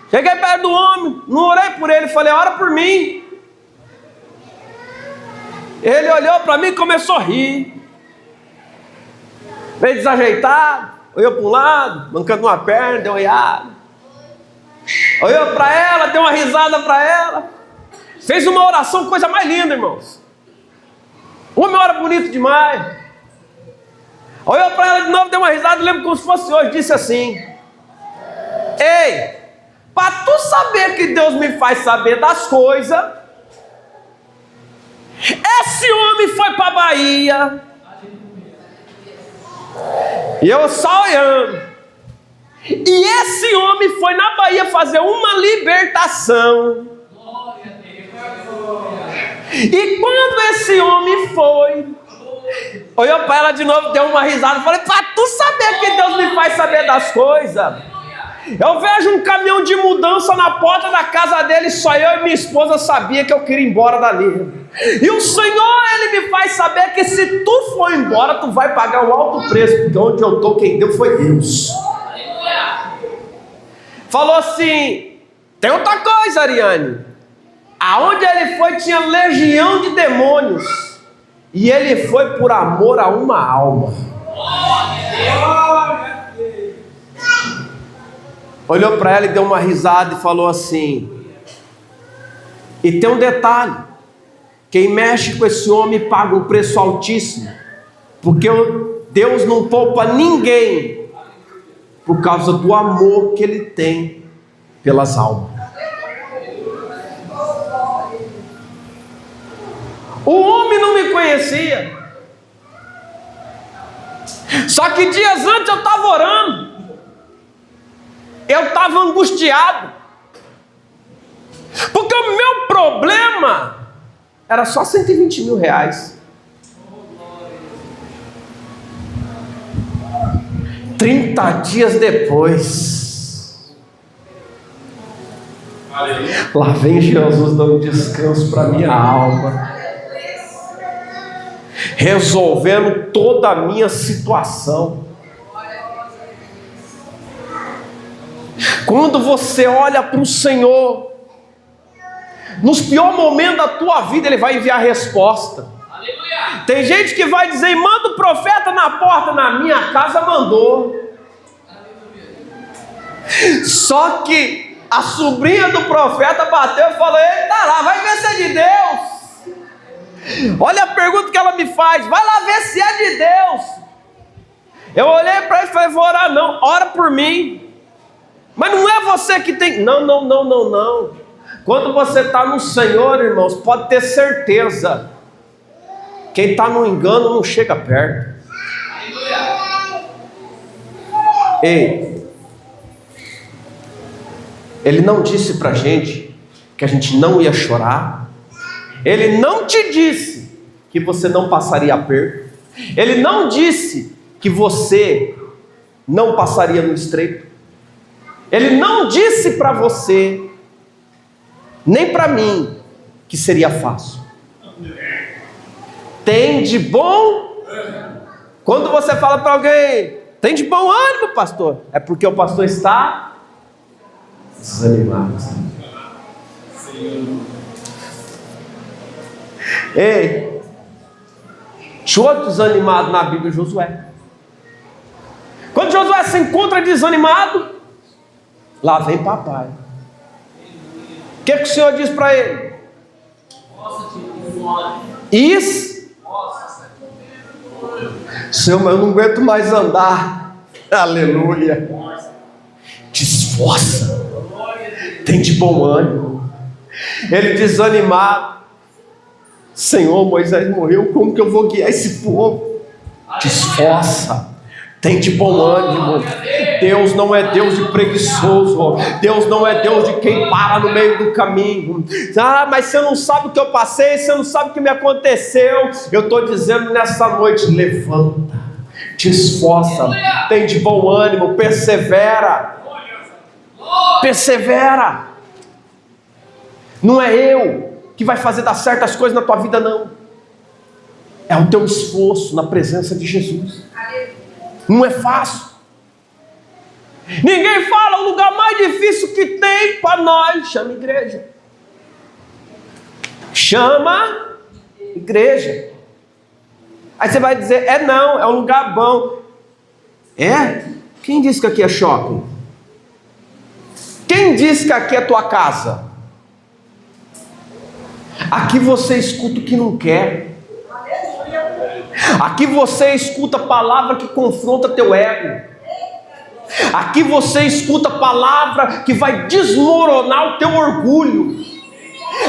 Cheguei perto do homem, não orei por ele, falei: ora por mim. Ele olhou para mim e começou a rir, meio desajeitado, olhou para um lado, mancando uma perna, deu uma olhada, olhou para ela, deu uma risada para ela, fez uma oração, coisa mais linda, irmãos. O homem ora bonito demais. Olhou para ela de novo, deu uma risada, lembro como se fosse hoje, disse assim: ei, para tu saber que Deus me faz saber das coisas, esse homem foi para a Bahia, e eu só olhando, e esse homem foi na Bahia fazer uma libertação. E quando esse homem foi, olhou para ela de novo, deu uma risada, falei: para tu saber que Deus me faz saber das coisas, eu vejo um caminhão de mudança na porta da casa dele, só eu e minha esposa sabia que eu queria ir embora dali. E o Senhor, Ele me faz saber que se tu for embora, tu vai pagar um alto preço, porque onde eu estou, quem deu foi Deus. Falou assim: tem outra coisa, Ariane, aonde ele foi tinha legião de demônios, e ele foi por amor a uma alma. Olhou para ela e deu uma risada e falou assim: e tem um detalhe, quem mexe com esse homem paga um preço altíssimo, porque Deus não poupa ninguém por causa do amor que ele tem pelas almas. O homem não me conhecia, só que dias antes eu estava orando, eu estava angustiado, porque o meu problema era só 120 mil reais. 30 dias depois, lá vem Jesus dando descanso para minha alma, resolvendo toda a minha situação. Quando você olha para o Senhor, nos piores momentos da tua vida, Ele vai enviar a resposta. Aleluia. Tem gente que vai dizer: manda o profeta na porta. Na minha casa mandou. Aleluia. Só que a sobrinha do profeta bateu e falou: eita lá, vai ver se é de Deus. Olha a pergunta que ela me faz: vai lá ver se é de Deus. Eu olhei para ele e falei: vou orar não, ora por mim. Mas não é você que tem... Não. Quando você está no Senhor, irmãos, pode ter certeza, quem está no engano não chega perto. Ei, Ele não disse para a gente que a gente não ia chorar. Ele não te disse que você não passaria aperto. Ele não disse que você não passaria no estreito. Ele não disse para você, nem para mim, que seria fácil. Tem de bom. Quando você fala para alguém: tem de bom ânimo, pastor, é porque o pastor está desanimado. Ei, tinha outro desanimado na Bíblia, Josué. Quando Josué se encontra desanimado, lá vem papai. O que o Senhor diz para ele? Isso. Senhor, mas eu não aguento mais andar. Aleluia. Te esforça. Tem de bom ânimo. Ele desanimado: Senhor, Moisés morreu, como que eu vou guiar esse povo? Te esforça. Tem de bom ânimo. Deus não é Deus de preguiçoso. Deus não é Deus de quem para no meio do caminho. Ah, mas você não sabe o que eu passei, você não sabe o que me aconteceu. Eu estou dizendo nessa noite: levanta, te esforça, tem de bom ânimo, persevera. Persevera. Não é eu que vai fazer dar certas coisas na tua vida, não. É o teu esforço na presença de Jesus. Não é fácil. Ninguém fala: o lugar mais difícil que tem para nós, chama igreja. Chama igreja. Aí você vai dizer: não, é um lugar bom. É? Quem disse que aqui é shopping? Quem disse que aqui é tua casa? Aqui você escuta o que não quer. Aqui você escuta palavra que confronta teu ego. Aqui você escuta palavra que vai desmoronar o teu orgulho.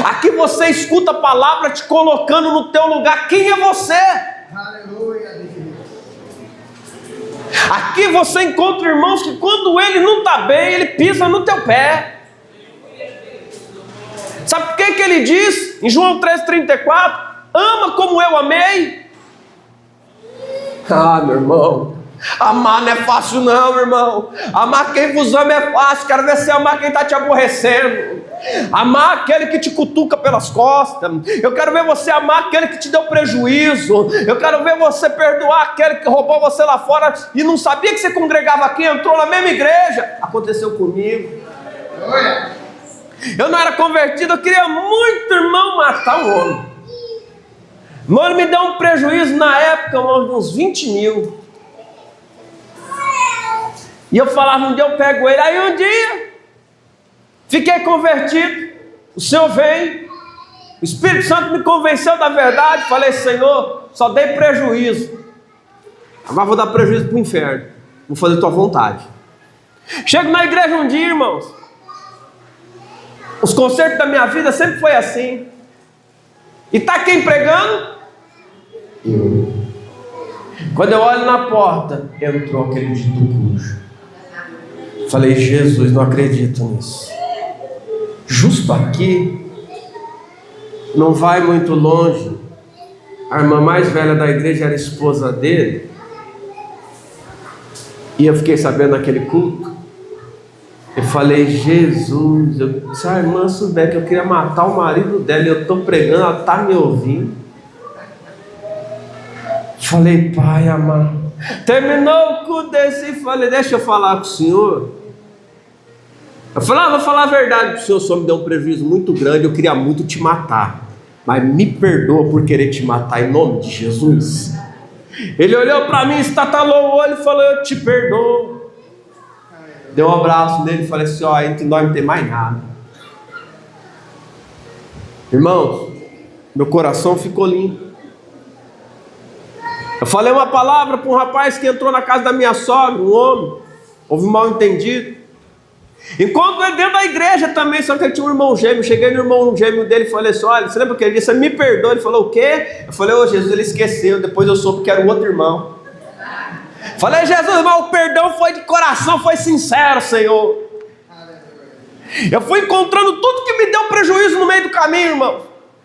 Aqui você escuta palavra te colocando no teu lugar. Quem é você? Aleluia. Aqui você encontra irmãos que quando ele não está bem, ele pisa no teu pé. Sabe por que ele diz em João 3,34? Ama como eu amei. Ah, meu irmão, amar não é fácil não, meu irmão. Amar quem vos ama é fácil. Quero ver você amar quem está te aborrecendo. Amar aquele que te cutuca pelas costas. Eu quero ver você amar aquele que te deu prejuízo. Eu quero ver você perdoar aquele que roubou você lá fora e não sabia que você congregava aqui, entrou na mesma igreja. Aconteceu comigo. Eu não era convertido, eu queria muito, irmão, matar o homem. Mano, me deu um prejuízo na época, irmão, de uns 20 mil. E eu falava: um dia eu pego ele. Aí um dia, fiquei convertido. O Senhor veio, o Espírito Santo me convenceu da verdade. Falei: Senhor, só dei prejuízo. Agora vou dar prejuízo para o inferno. Vou fazer tua vontade. Chego na igreja um dia, irmãos. Os concertos da minha vida sempre foi assim. E tá quem pregando? Eu. Quando eu olho na porta, entrou aquele dito cujo. Falei: Jesus, não acredito nisso. Justo aqui, não vai muito longe, a irmã mais velha da igreja era a esposa dele. E eu fiquei sabendo naquele culto. Eu falei, Jesus, se a irmã souber que eu queria matar o marido dela e eu estou pregando, ela está me ouvindo. Falei, Pai amado. Terminou o culto desse e falei, deixa eu falar com o senhor. Eu falei, vou falar a verdade para o senhor, me deu um prejuízo muito grande, eu queria muito te matar. Mas me perdoa por querer te matar em nome de Jesus. Ele olhou para mim, estatalou o olho e falou, eu te perdoo. Deu um abraço nele e falei assim, entre nós não tem mais nada. Irmãos, meu coração ficou limpo. Eu falei uma palavra para um rapaz que entrou na casa da minha sogra, um homem, houve um mal entendido. Enquanto ele dentro da igreja também, só que ele tinha um irmão gêmeo. Cheguei no irmão gêmeo dele e falei assim, olha, você lembra o que ele disse? Me perdoa. Ele falou, o quê? Eu falei, Jesus, ele esqueceu, depois eu soube que era o outro irmão. Falei, Jesus, mas o perdão foi de coração, foi sincero, Senhor. Eu fui encontrando tudo que me deu prejuízo no meio do caminho, irmão.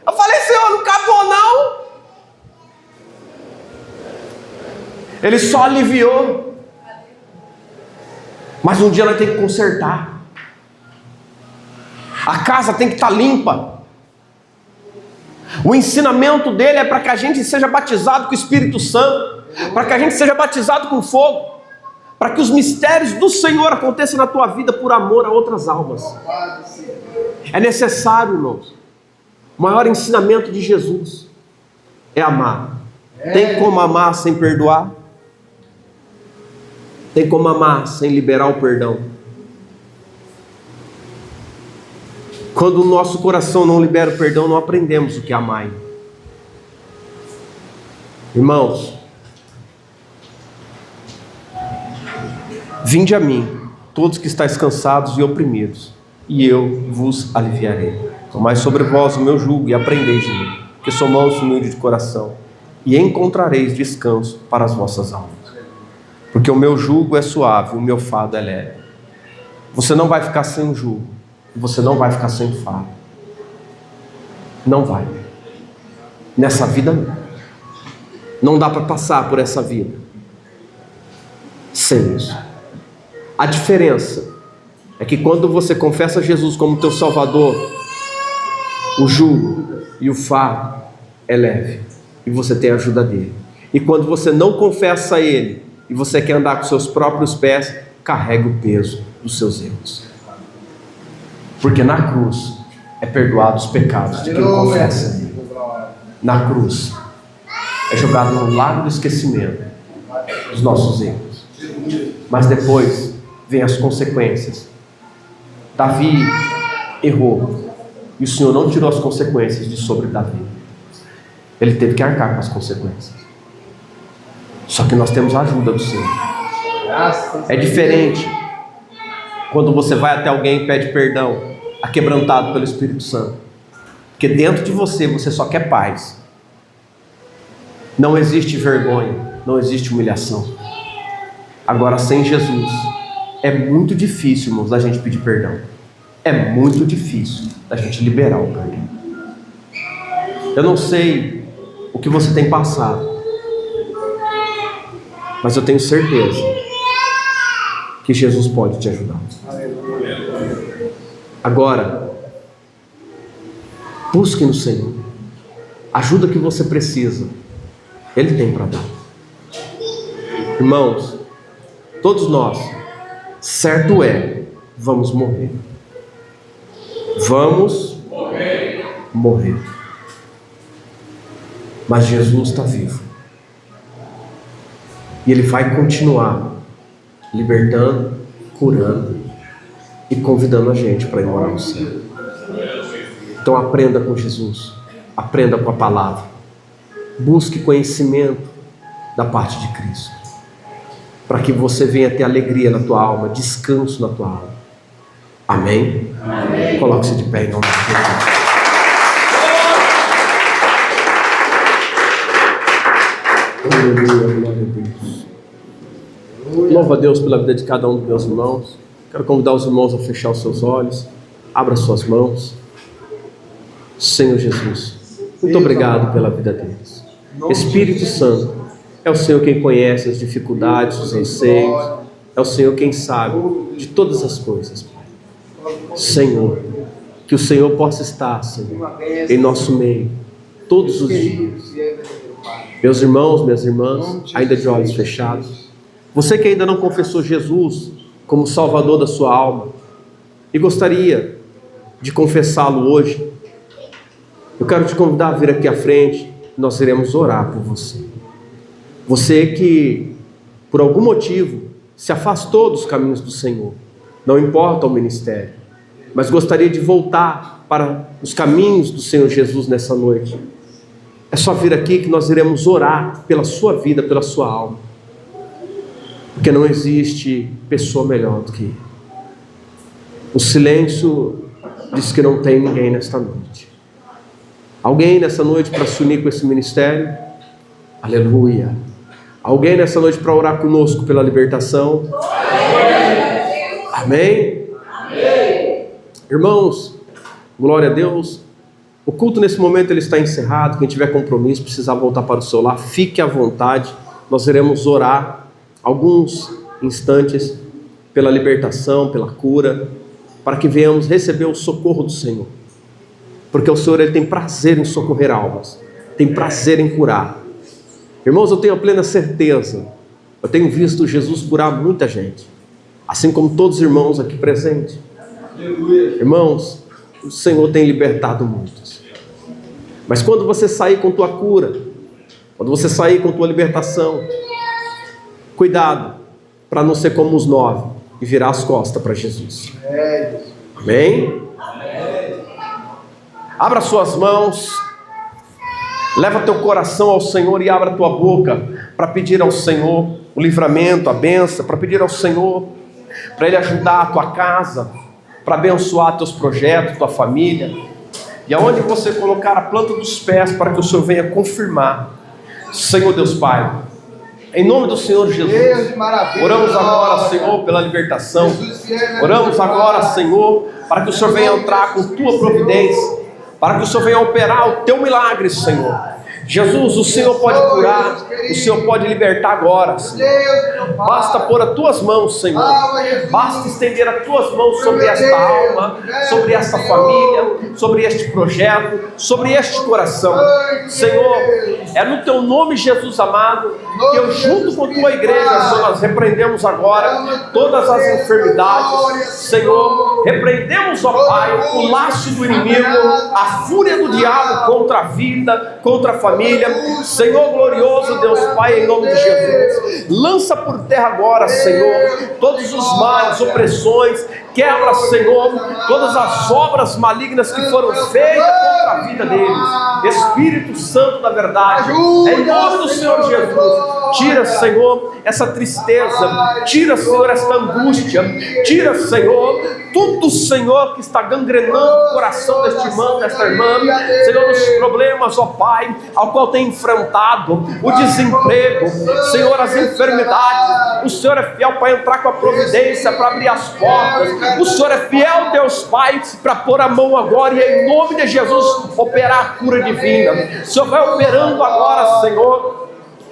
Eu falei, Senhor, não acabou não. Ele só aliviou. Mas um dia nós temos que consertar. A casa tem que estar limpa. O ensinamento dele é para que a gente seja batizado com o Espírito Santo, para que a gente seja batizado com fogo, para que os mistérios do Senhor aconteçam na tua vida por amor a outras almas. É necessário, irmãos. O maior ensinamento de Jesus é amar. Tem como amar sem perdoar? Tem como amar sem liberar o perdão? Quando o nosso coração não libera o perdão, não aprendemos o que é amar. Irmãos, vinde a mim, todos que estáis cansados e oprimidos, e eu vos aliviarei. Tomai sobre vós o meu jugo e aprendeis de mim, que sou manso e humilde de coração, e encontrareis descanso para as vossas almas. Porque o meu jugo é suave, o meu fardo é leve. Você não vai ficar sem o jugo, você não vai ficar sem o fardo. Não vai. Nessa vida não. Não dá para passar por essa vida sem isso. A diferença é que quando você confessa Jesus como teu Salvador, o jugo e o fardo é leve e você tem a ajuda dele. E quando você não confessa Ele e você quer andar com seus próprios pés, carrega o peso dos seus erros. Porque na cruz é perdoado os pecados de quem confessa. Na cruz é jogado no lago do esquecimento os nossos erros. Mas depois vem as consequências. Davi errou e o Senhor não tirou as consequências de sobre Davi. Ele teve que arcar com as consequências. Só que nós temos a ajuda do Senhor. É diferente quando você vai até alguém e pede perdão, aquebrantado pelo Espírito Santo. Porque dentro de você só quer paz. Não existe vergonha, não existe humilhação. Agora, sem Jesus, é muito difícil, irmãos, a gente pedir perdão. É muito difícil a gente liberar o perdão. Eu não sei o que você tem passado, mas eu tenho certeza que Jesus pode te ajudar. Agora, busque no Senhor. Ajuda que você precisa, Ele tem para dar. Irmãos, todos nós, certo é, vamos morrer. Vamos morrer. Mas Jesus está vivo. E Ele vai continuar libertando, curando e convidando a gente para ir morar no céu. Então aprenda com Jesus, aprenda com a palavra, busque conhecimento da parte de Cristo, para que você venha ter alegria na tua alma, descanso na tua alma. Amém? Amém. Coloque-se de pé em nome de Jesus. Aleluia, glória a Deus. Louva a Deus pela vida de cada um dos meus irmãos. Quero convidar os irmãos a fechar os seus olhos. Abra suas mãos. Senhor Jesus, muito obrigado pela vida deles. Espírito Santo, é o Senhor quem conhece as dificuldades, os anseios, É o Senhor quem sabe de todas as coisas, Pai. Senhor, que o Senhor possa estar, Senhor, em nosso meio, todos os dias. Meus irmãos, minhas irmãs, ainda de olhos fechados, você que ainda não confessou Jesus como Salvador da sua alma e gostaria de confessá-lo hoje, eu quero te convidar a vir aqui à frente, nós iremos orar por você. Você que, por algum motivo, se afastou dos caminhos do Senhor, não importa o ministério, mas gostaria de voltar para os caminhos do Senhor Jesus nessa noite. É só vir aqui que nós iremos orar pela sua vida, pela sua alma. Porque não existe pessoa melhor do que Ele. O silêncio diz que não tem ninguém nesta noite. Alguém nessa noite para se unir com esse ministério? Aleluia. Alguém nessa noite para orar conosco pela libertação? Amém? Amém. Irmãos, glória a Deus. O culto nesse momento ele está encerrado. Quem tiver compromisso, precisar voltar para o seu lar, fique à vontade. Nós iremos orar alguns instantes pela libertação, pela cura, para que venhamos receber o socorro do Senhor. Porque o Senhor ele tem prazer em socorrer almas, tem prazer em curar. Irmãos, eu tenho a plena certeza, eu tenho visto Jesus curar muita gente, assim como todos os irmãos aqui presentes. Irmãos, o Senhor tem libertado muitos. Mas quando você sair com tua cura, quando você sair com tua libertação, cuidado para não ser como os 9 e virar as costas para Jesus. Amém? Abra suas mãos, leva teu coração ao Senhor e abra tua boca para pedir ao Senhor o livramento, a bênção, para pedir ao Senhor, para Ele ajudar a tua casa, para abençoar teus projetos, tua família, e aonde você colocar a planta dos pés para que o Senhor venha confirmar. Senhor Deus Pai, em nome do Senhor Jesus, oramos agora, Senhor, pela libertação, oramos agora, Senhor, para que o Senhor venha entrar com tua providência, para que o Senhor venha operar o teu milagre, Senhor. Jesus, o Senhor pode curar, o Senhor pode libertar agora, Senhor. Basta pôr as tuas mãos, Senhor. Basta estender as tuas mãos sobre esta alma, sobre esta família, sobre este projeto, sobre este coração. Senhor, é no teu nome, Jesus amado, que eu junto com a tua igreja, Senhor, nós repreendemos agora todas as enfermidades. Senhor, repreendemos, ó Pai, o laço do inimigo, a fúria do diabo contra a vida, contra a família. Senhor glorioso, Deus Pai, em nome de Jesus, lança por terra agora, Senhor, todos os males, opressões, quebra, Senhor, todas as obras malignas que foram feitas contra a vida deles. Espírito Santo da verdade, em nome do Senhor Jesus, tira, Senhor, essa tristeza, tira, Senhor, esta angústia, tira, Senhor, tudo, Senhor, que está gangrenando o coração deste irmão, desta irmã, Senhor, os problemas, ó Pai, ao qual tem enfrentado, o desemprego, Senhor, as enfermidades. O Senhor é fiel para entrar com a providência, para abrir as portas. O Senhor é fiel, Deus Pai, para pôr a mão agora e em nome de Jesus operar a cura divina. O Senhor vai operando agora, Senhor,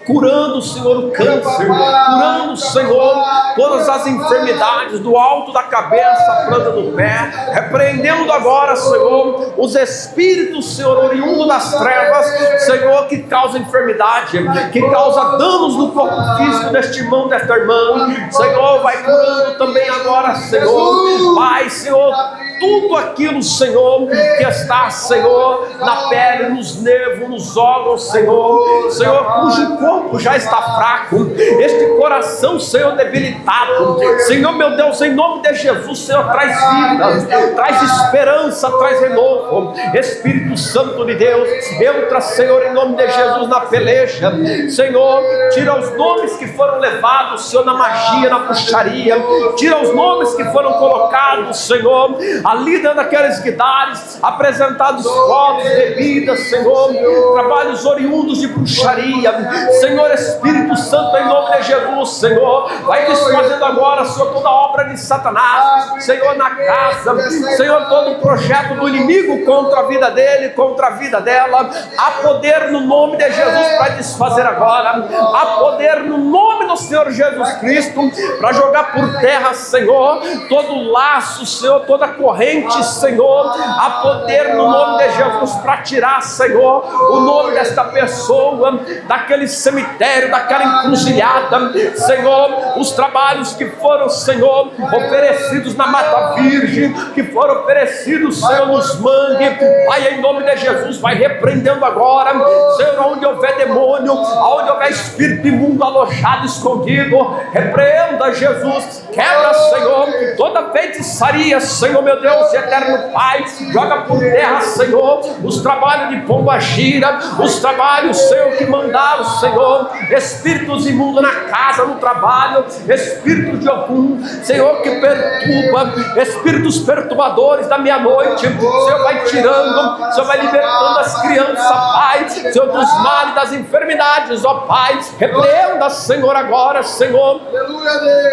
curando, Senhor, o câncer, curando, Senhor, todas as enfermidades do alto da cabeça à planta do pé, repreendendo agora, Senhor, os espíritos, Senhor, oriundos das trevas, Senhor, que causam enfermidade, que causam danos no corpo físico deste irmão, desta irmã. Senhor, vai curando também agora, Senhor, Pai, Senhor, tudo aquilo, Senhor, que está, Senhor, na pele, nos nervos, nos órgãos, Senhor, cujo corpo já está fraco, este coração, Senhor, debilitado, Senhor, meu Deus, em nome de Jesus, Senhor, traz vida, traz esperança, traz renovo. Espírito Santo de Deus, entra, Senhor, em nome de Jesus na peleja, Senhor, tira os nomes que foram levados, Senhor, na magia, na bruxaria, tira os nomes que foram colocados, Senhor, ali dentro daqueles guidares, apresentados fotos, bebidas, Senhor, trabalhos oriundos de bruxaria, Senhor, Espírito Santo, em nome de Jesus, Senhor, vai desfazendo agora, Senhor, toda obra de Satanás, Senhor, na casa, Senhor, todo o projeto do inimigo contra a vida dele, contra a vida dela, há poder no nome de Jesus para desfazer agora, há poder no nome do Senhor Jesus Cristo para jogar por terra, Senhor, todo laço, Senhor, toda corrente, Senhor, há poder no nome de Jesus para tirar, Senhor, o nome desta pessoa daquele cemitério, daquela encruzilhada, Senhor, os trabalhos que foram, Senhor, oferecidos na Mata Virgem, que foram oferecidos, Senhor, nos mangue, Pai, em nome de Jesus, vai repreendendo agora, Senhor, onde houver demônio, onde houver espírito imundo alojado, escondido, repreenda, Jesus, quebra, Senhor, toda feitiçaria, Senhor, meu Deus, eterno Pai, joga por terra, Senhor, os trabalhos de pombagira, os trabalhos, Senhor, que mandaram, Senhor, espíritos imundos na casa, no trabalho, espíritos de algum, Senhor, que perturba, espíritos perturbadores da meia-noite, Senhor, vai tirando, Senhor, vai libertando as crianças, Pai, Senhor, dos males, das enfermidades, ó Pai, repreenda, Senhor, agora, Senhor,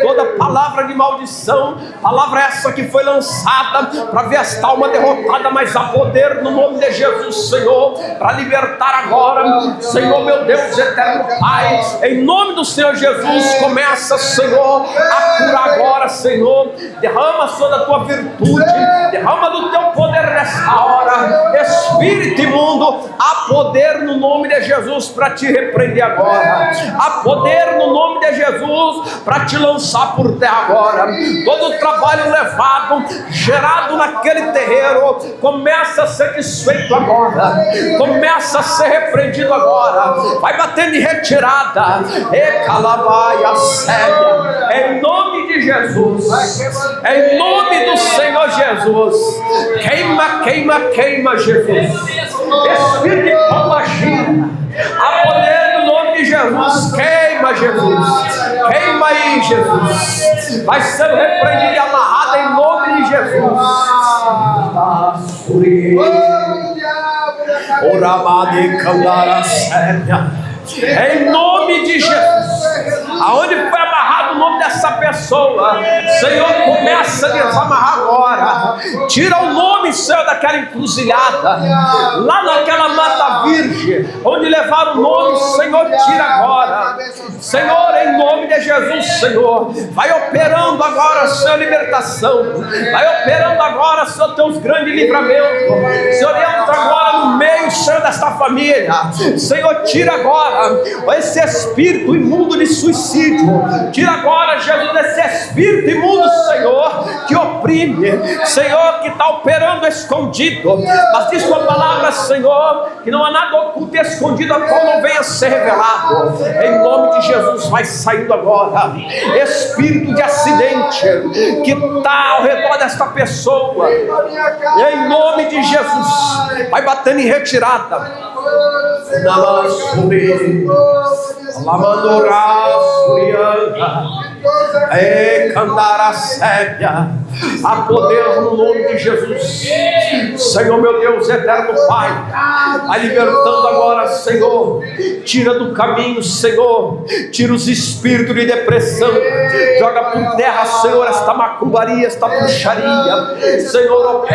toda palavra de maldição, palavra essa que foi lançada para ver esta alma derrotada, mas há poder no nome de Jesus, Senhor, para libertar agora, Senhor, meu Deus, eterno Pai, em nome do Senhor Jesus, começa, Senhor, a curar agora, Senhor, derrama toda a tua virtude, derrama do teu poder nesta hora, Espírito imundo, há poder no nome de Jesus para te repreender agora, há poder no nome de Jesus para te lançar por terra agora, todo o trabalho levado, gerado naquele terreiro, começa a ser desfeito agora, começa a ser repreendido agora, vai batendo em retirada, e calabaia séria, em nome de Jesus, em nome do Senhor Jesus, queima, queima, queima, Jesus, Espírito de pombagira, há poder no nome de Jesus, queima, Jesus, queima aí, Jesus, vai sendo repreendido e amarrado em nome de Jesus. Oramade candara séria, em nome de Jesus, aonde foi amarrado o nome dessa pessoa, Senhor, começa a desamarrar agora, tira o nome, Senhor, daquela encruzilhada, lá naquela Mata Virgem, onde levaram o nome, Senhor, tira agora, Senhor, em nome de Jesus, Senhor, vai operando agora, Senhor, libertação, vai operando agora, Senhor, teus grandes livramentos, Senhor, entra agora no meio, Senhor, desta família, Senhor, tira agora esse espírito imundo de suicídio, tira agora, Jesus, esse espírito imundo, Senhor, que oprime, Senhor, que está operando escondido, mas diz tua palavra, Senhor, que não há nada oculto e escondido a qual não venha a ser revelado, em nome de Jesus, vai saindo agora, espírito de acidente, que está ao redor desta pessoa, em nome de Jesus, vai batendo em retirada, Namasuri, Lamandora Surianda, Candara Sébia, há poder no nome de Jesus, Senhor, meu Deus, eterno Pai, vai libertando agora, Senhor, tira do caminho, Senhor, tira os espíritos de depressão, joga por terra, Senhor, esta macumbaria, esta bruxaria, Senhor,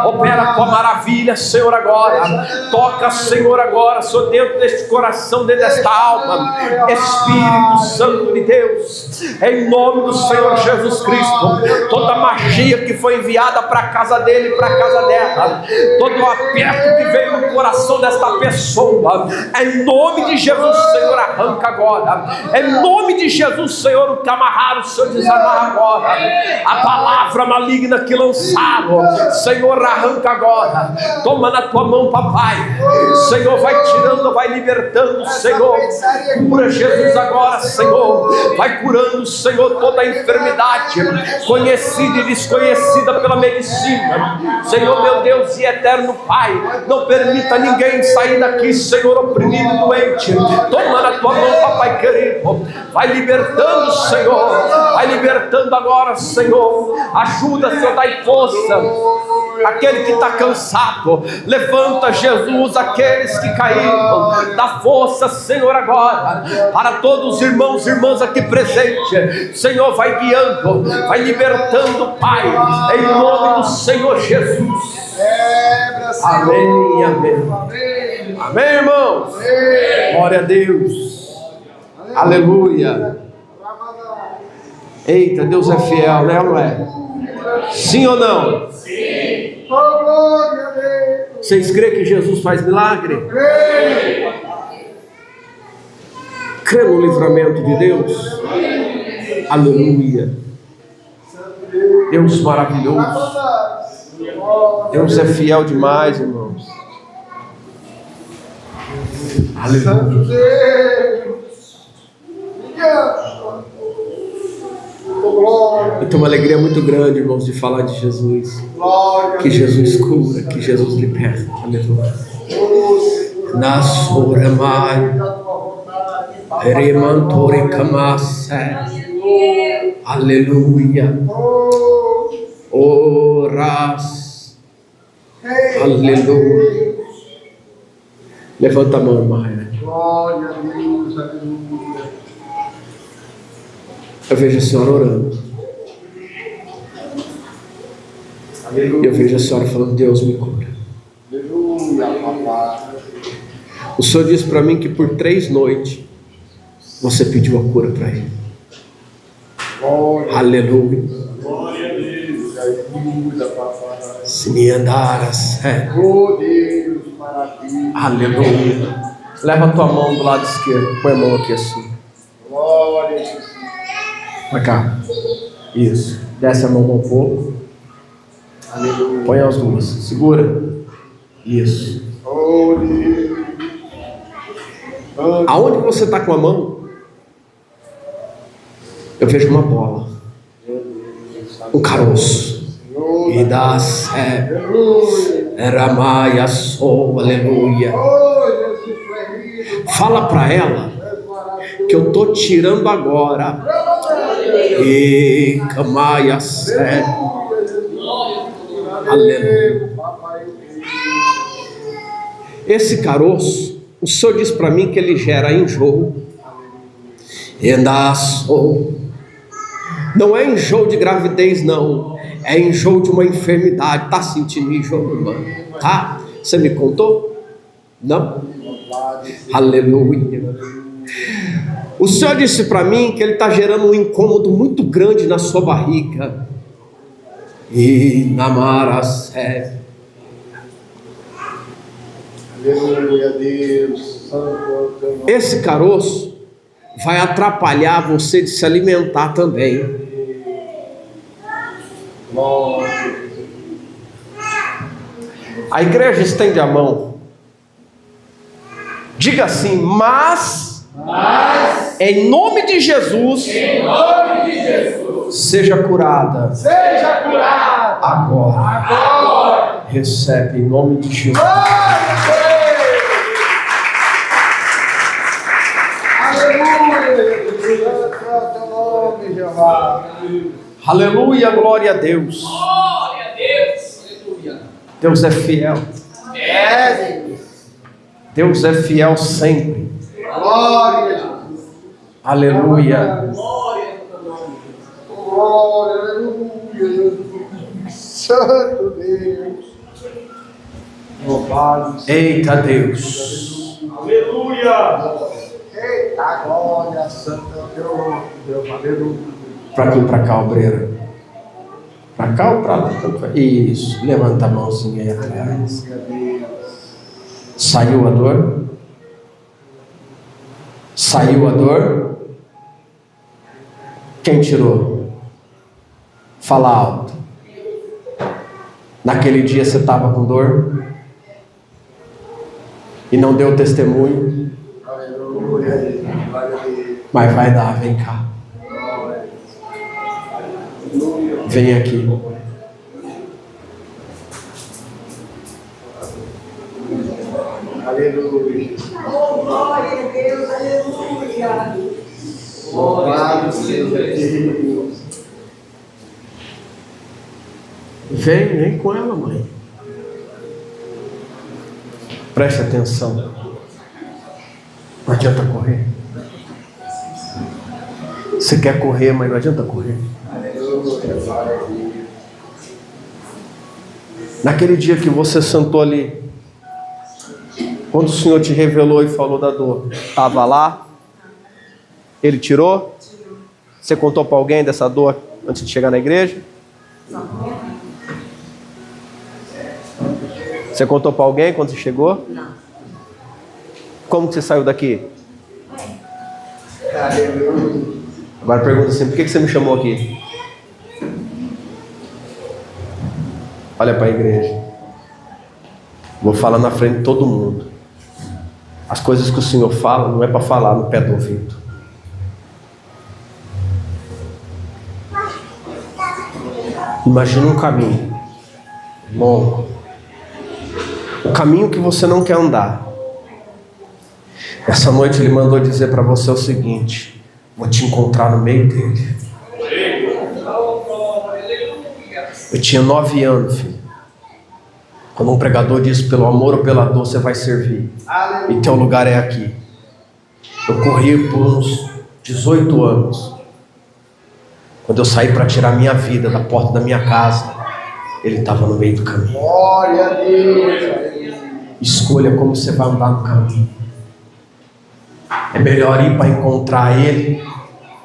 opera com a maravilha, Senhor, agora, toca, Senhor, agora, Senhor, dentro deste coração, dentro desta alma, Espírito Santo de Deus, em nome do Senhor Jesus Cristo, toda magia que foi enviada para a casa dele, para a casa dela, todo o aperto que veio no coração desta pessoa, em nome de Jesus, Senhor, arranca agora, em nome de Jesus, Senhor, o que amarraram, o Senhor desamarra agora, a palavra maligna que lançaram, Senhor, arranca agora, toma na tua mão, papai, Senhor, vai tirando, vai libertando, Senhor, Cura, Jesus, agora, Senhor. Vai curando, Senhor, toda a enfermidade, conhecida e desconhecida pela medicina. Senhor, meu Deus e eterno Pai, não permita ninguém sair daqui, Senhor, oprimido e doente. Toma na tua mão, papai querido. Vai libertando, Senhor. Vai libertando agora, Senhor. Ajuda, Senhor, dai força. Aquele que está cansado, levanta, Jesus, aqueles que caíram, dá força, Senhor, agora, para todos os irmãos e irmãs aqui presentes. Senhor, vai guiando, vai libertando, Pai, em nome do Senhor Jesus. Amém, amém. Amém, irmãos. Glória a Deus. Aleluia. Eita, Deus é fiel, né, não é? Sim ou não? Sim. Vocês creem que Jesus faz milagre? Crê no livramento de Deus? Aleluia. Deus maravilhoso. Deus é fiel demais, irmãos. Aleluia. Eu tenho uma alegria muito grande, irmãos, de falar de Jesus. Que Jesus cura, que Jesus liberta. Aleluia. Nasoramai Remantore Kamase. Aleluia. Oras. Aleluia. Levanta a mão, Maia. Glória a Deus, aleluia. Eu vejo a senhora orando. E eu vejo a senhora falando: Deus me cura. Aleluia, papai. O Senhor disse para mim que por 3 noites você pediu a cura para ele. Glória. Aleluia. Glória a Deus. Ajuda, papai. Se me andaras, Oh Deus, maravilha. aleluia. Leva a tua mão do lado esquerdo. Põe a mão aqui assim. Glória a Jesus. Pra cá. Isso. Desce a mão um pouco. Aleluia. Põe as duas. Segura. Isso. Oh Deus. Aonde você está com a mão, eu vejo uma bola. Um caroço. E dá sé. Ramaya sou. Aleluia. Fala para ela que eu estou tirando agora. E Kamaya sé. Aleluia. Esse caroço, o Senhor diz para mim que ele gera enjoo. Não é enjoo de gravidez, não. É enjoo de uma enfermidade. Está sentindo enjoo, irmão? Tá? Você me contou? Não? Aleluia. O Senhor disse para mim que ele está gerando um incômodo muito grande na sua barriga. E namarasé. Aleluia, Deus. Santo. Esse caroço vai atrapalhar você de se alimentar também. Glória. A igreja estende a mão. Diga assim: mas em nome de Jesus, seja curada. Seja curado. Agora. Recebe em nome de Jesus. Aleluia, glória a Deus. Glória a Deus. Aleluia. Deus é fiel. É, Deus. Deus é fiel sempre. Glória a Jesus. Aleluia. Glória, aleluia. Santo Deus. Louvado. Eita Deus. Aleluia. Eita glória, Santo Deus. Aleluia. Para quem? Para cá, obreira. Para cá ou para lá? Isso. Levanta a mãozinha aí atrás. Saiu a dor? Saiu a dor? Quem tirou? Fala alto. Naquele dia você estava com dor? E não deu testemunho? Aleluia. Mas vai dar, vem cá. Vem aqui. Aleluia. Glória a Deus, aleluia. Louvado seja Deus. Vem com ela, mãe. Preste atenção. Não adianta correr. Você quer correr, mas não adianta correr. Naquele dia que você sentou ali, quando o Senhor te revelou e falou da dor, estava lá? Ele tirou? Você contou para alguém dessa dor antes de chegar na igreja? Você contou para alguém quando você chegou? Não. Como que você saiu daqui? Aleluia. Agora pergunta assim, por que você me chamou aqui? Olha para a igreja. Vou falar na frente de todo mundo. As coisas que o Senhor fala não é para falar no pé do ouvido. Imagina um caminho longo. O caminho que você não quer andar. Essa noite Ele mandou dizer para você o seguinte: vou te encontrar no meio dele. Eu tinha 9 anos, filho, quando um pregador disse: pelo amor ou pela dor você vai servir, e teu lugar é aqui. Eu corri por uns 18 anos. Quando eu saí para tirar minha vida da porta da minha casa, Ele estava no meio do caminho. Glória a Deus. Escolha como você vai andar no caminho. É melhor ir para encontrar Ele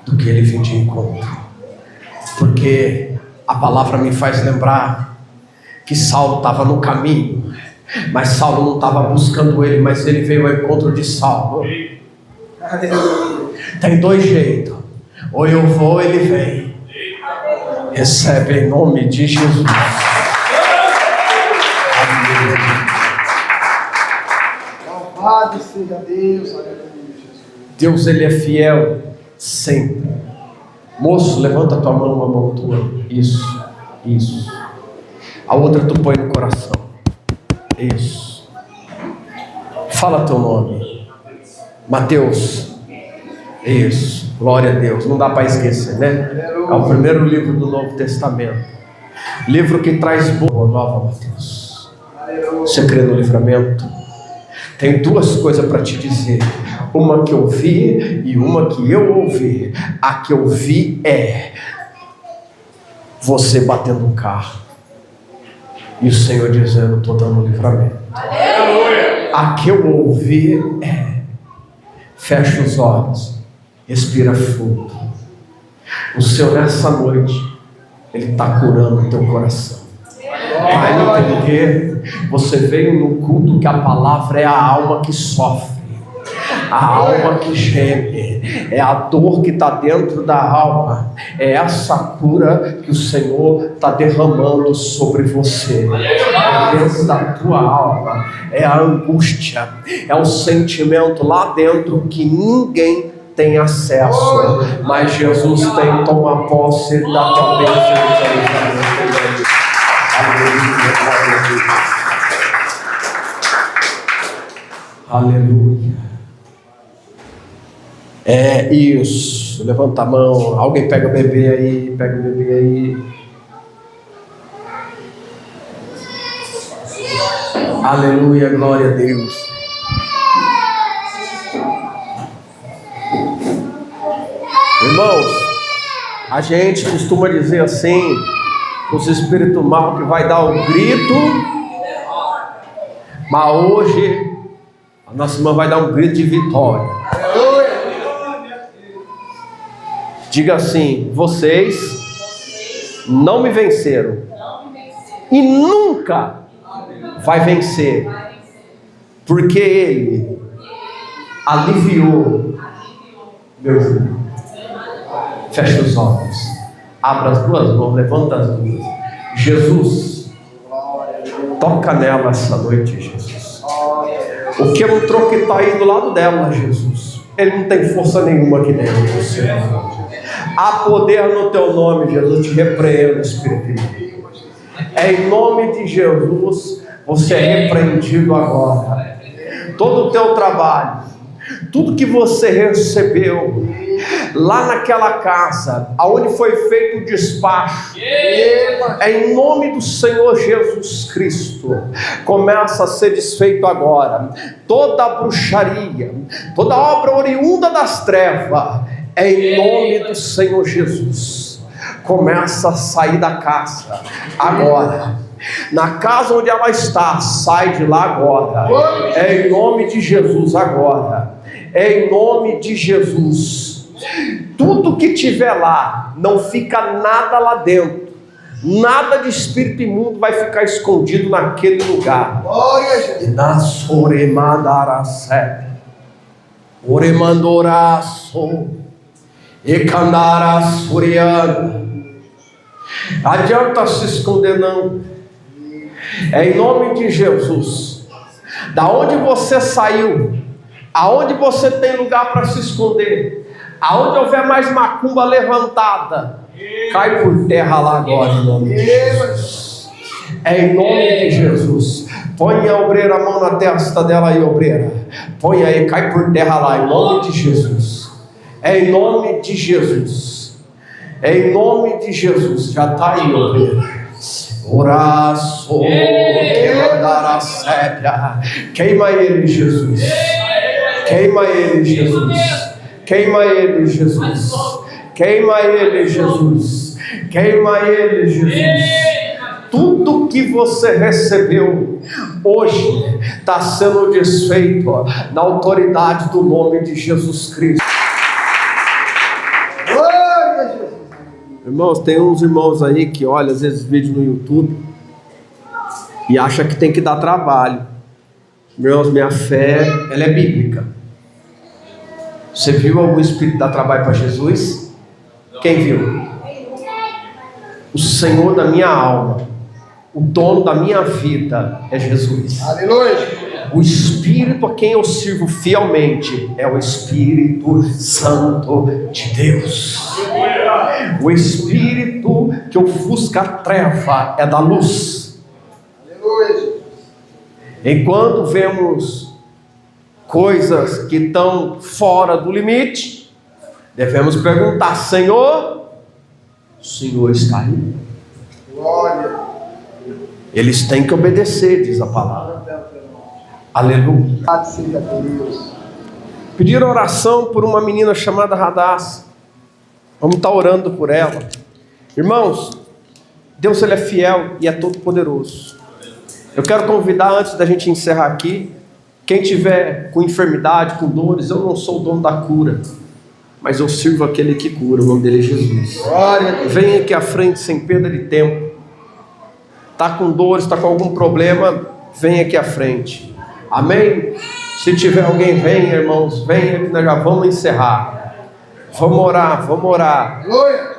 do que Ele vir de encontro. Porque a palavra me faz lembrar que Saulo estava no caminho, mas Saulo não estava buscando Ele, mas Ele veio ao encontro de Saulo. Tem 2 jeitos: ou eu vou ou Ele vem. Recebe em nome de Jesus. Louvado seja Deus. Aleluia. Deus, Ele é fiel sempre. Moço, levanta tua mão, uma mão tua. Isso. A outra tu põe no coração. Isso. Fala teu nome. Mateus. Isso. Glória a Deus. Não dá para esquecer, né? É o primeiro livro do Novo Testamento. Livro que traz boa nova, Mateus. Você crê no livramento? Tem 2 coisas para te dizer. Uma que eu vi e uma que eu ouvi. A que eu vi é você batendo um carro e o Senhor dizendo: estou dando livramento. A que eu ouvi é: fecha os olhos, respira fundo. O Senhor nessa noite, Ele está curando o teu coração. Vai entender? Você veio no culto que a palavra é a alma que sofre, a alma que geme, é a dor que está dentro da alma, é essa cura que o Senhor está derramando sobre você, é dentro da tua alma, é a angústia, é o sentimento lá dentro que ninguém tem acesso, mas Jesus tem. Toma posse da tua bênção. Aleluia. É isso. Levanta a mão. Alguém pega o bebê aí. Pega o bebê aí. Aleluia. Glória a Deus. Irmãos, a gente costuma dizer assim: os espíritos maus que vai dar o grito, mas hoje a nossa irmã vai dar um grito de vitória. Diga assim: vocês não me venceram e nunca vai vencer, porque Ele aliviou meu jugo. Fecha os olhos, abra as 2 mãos, levanta as 2. Jesus, toca nela essa noite, Jesus. O que entrou que está aí do lado dela, Jesus, ele não tem força nenhuma aqui dentro do Senhor. Há poder no teu nome, Jesus. Te repreendo, Espírito imundo. Em nome de Jesus, você é repreendido agora. Todo o teu trabalho, tudo que você recebeu lá naquela casa, aonde foi feito o despacho, em nome do Senhor Jesus Cristo, começa a ser desfeito agora. Toda a bruxaria, toda obra oriunda das trevas, em nome do Senhor Jesus, começa a sair da casa agora. Na casa onde ela está, sai de lá agora. Em nome de Jesus agora. Em nome de Jesus. Tudo que tiver lá, não fica nada lá dentro. Nada de espírito imundo vai ficar escondido naquele lugar. Na soremandaracé, oremandoraço, ecandarasuriana. Adianta se esconder não. É em nome de Jesus. Da onde você saiu, aonde você tem lugar para se esconder, aonde houver mais macumba levantada, cai por terra lá agora em nome de Jesus. É em nome de Jesus. Põe a obreira a mão na testa dela aí, obreira. Põe aí, cai por terra lá em nome de Jesus. É em nome de Jesus. É em nome de Jesus. Já está aí, obreira. Oraço, queima ele, Jesus. Queima ele, Jesus. Queima ele, Jesus. Queima ele, Jesus. Queima ele, Jesus. Tudo que você recebeu hoje está sendo desfeito na autoridade do nome de Jesus Cristo. Irmãos, tem uns irmãos aí que olham às vezes vídeo no YouTube e acha que tem que dar trabalho. Irmãos, minha fé, ela é bíblica. Você viu algum espírito dar trabalho para Jesus? Quem viu? O Senhor da minha alma, o dono da minha vida é Jesus. Aleluia. O Espírito a quem eu sirvo fielmente é o Espírito Santo de Deus. O Espírito que ofusca a treva é da luz. Aleluia. Enquanto vemos coisas que estão fora do limite, devemos perguntar: Senhor, o Senhor está aí? Glória. Eles têm que obedecer, diz a palavra. Aleluia. Louvado seja Deus. Pediram oração por uma menina chamada Radassa. Vamos estar orando por ela. Irmãos, Deus ele é fiel e é todo poderoso. Eu quero convidar, antes da gente encerrar aqui, quem tiver com enfermidade, com dores, eu não sou o dono da cura, mas eu sirvo aquele que cura, o nome dele é Jesus. Glória a Deus. Vem aqui à frente sem perda de tempo. Está com dores, está com algum problema, vem aqui à frente. Amém? Se tiver alguém, venha, irmãos, venha que nós já vamos encerrar. Vamos orar, vamos orar. Glória.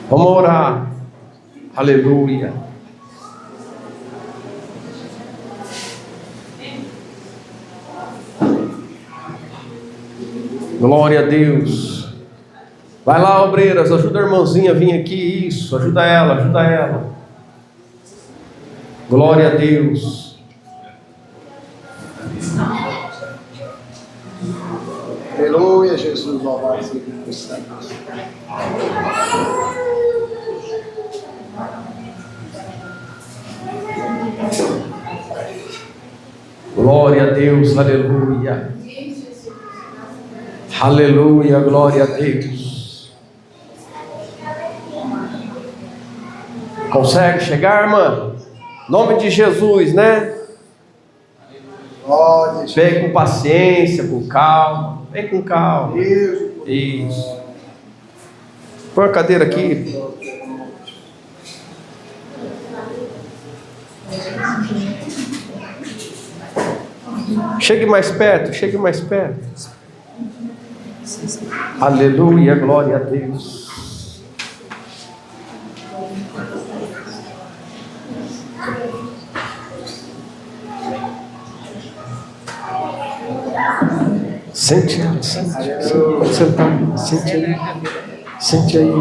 Vamos orar. Aleluia. Glória a Deus. Vai lá, obreiras, ajuda a irmãzinha a vir aqui. Isso, ajuda ela, ajuda ela. Glória a Deus. Aleluia, Jesus, louvado seja Deus. Glória a Deus, aleluia. Aleluia, glória a Deus. Consegue chegar, irmã? Em nome de Jesus, né? Glória a Deus. Vem com paciência, com calma. Vem com calma. Deus. Isso. Põe a cadeira aqui. Chegue mais perto, chegue mais perto. Aleluia, glória a Deus. Sente ela, sente. Pode sentar, sente aí. Sente aí.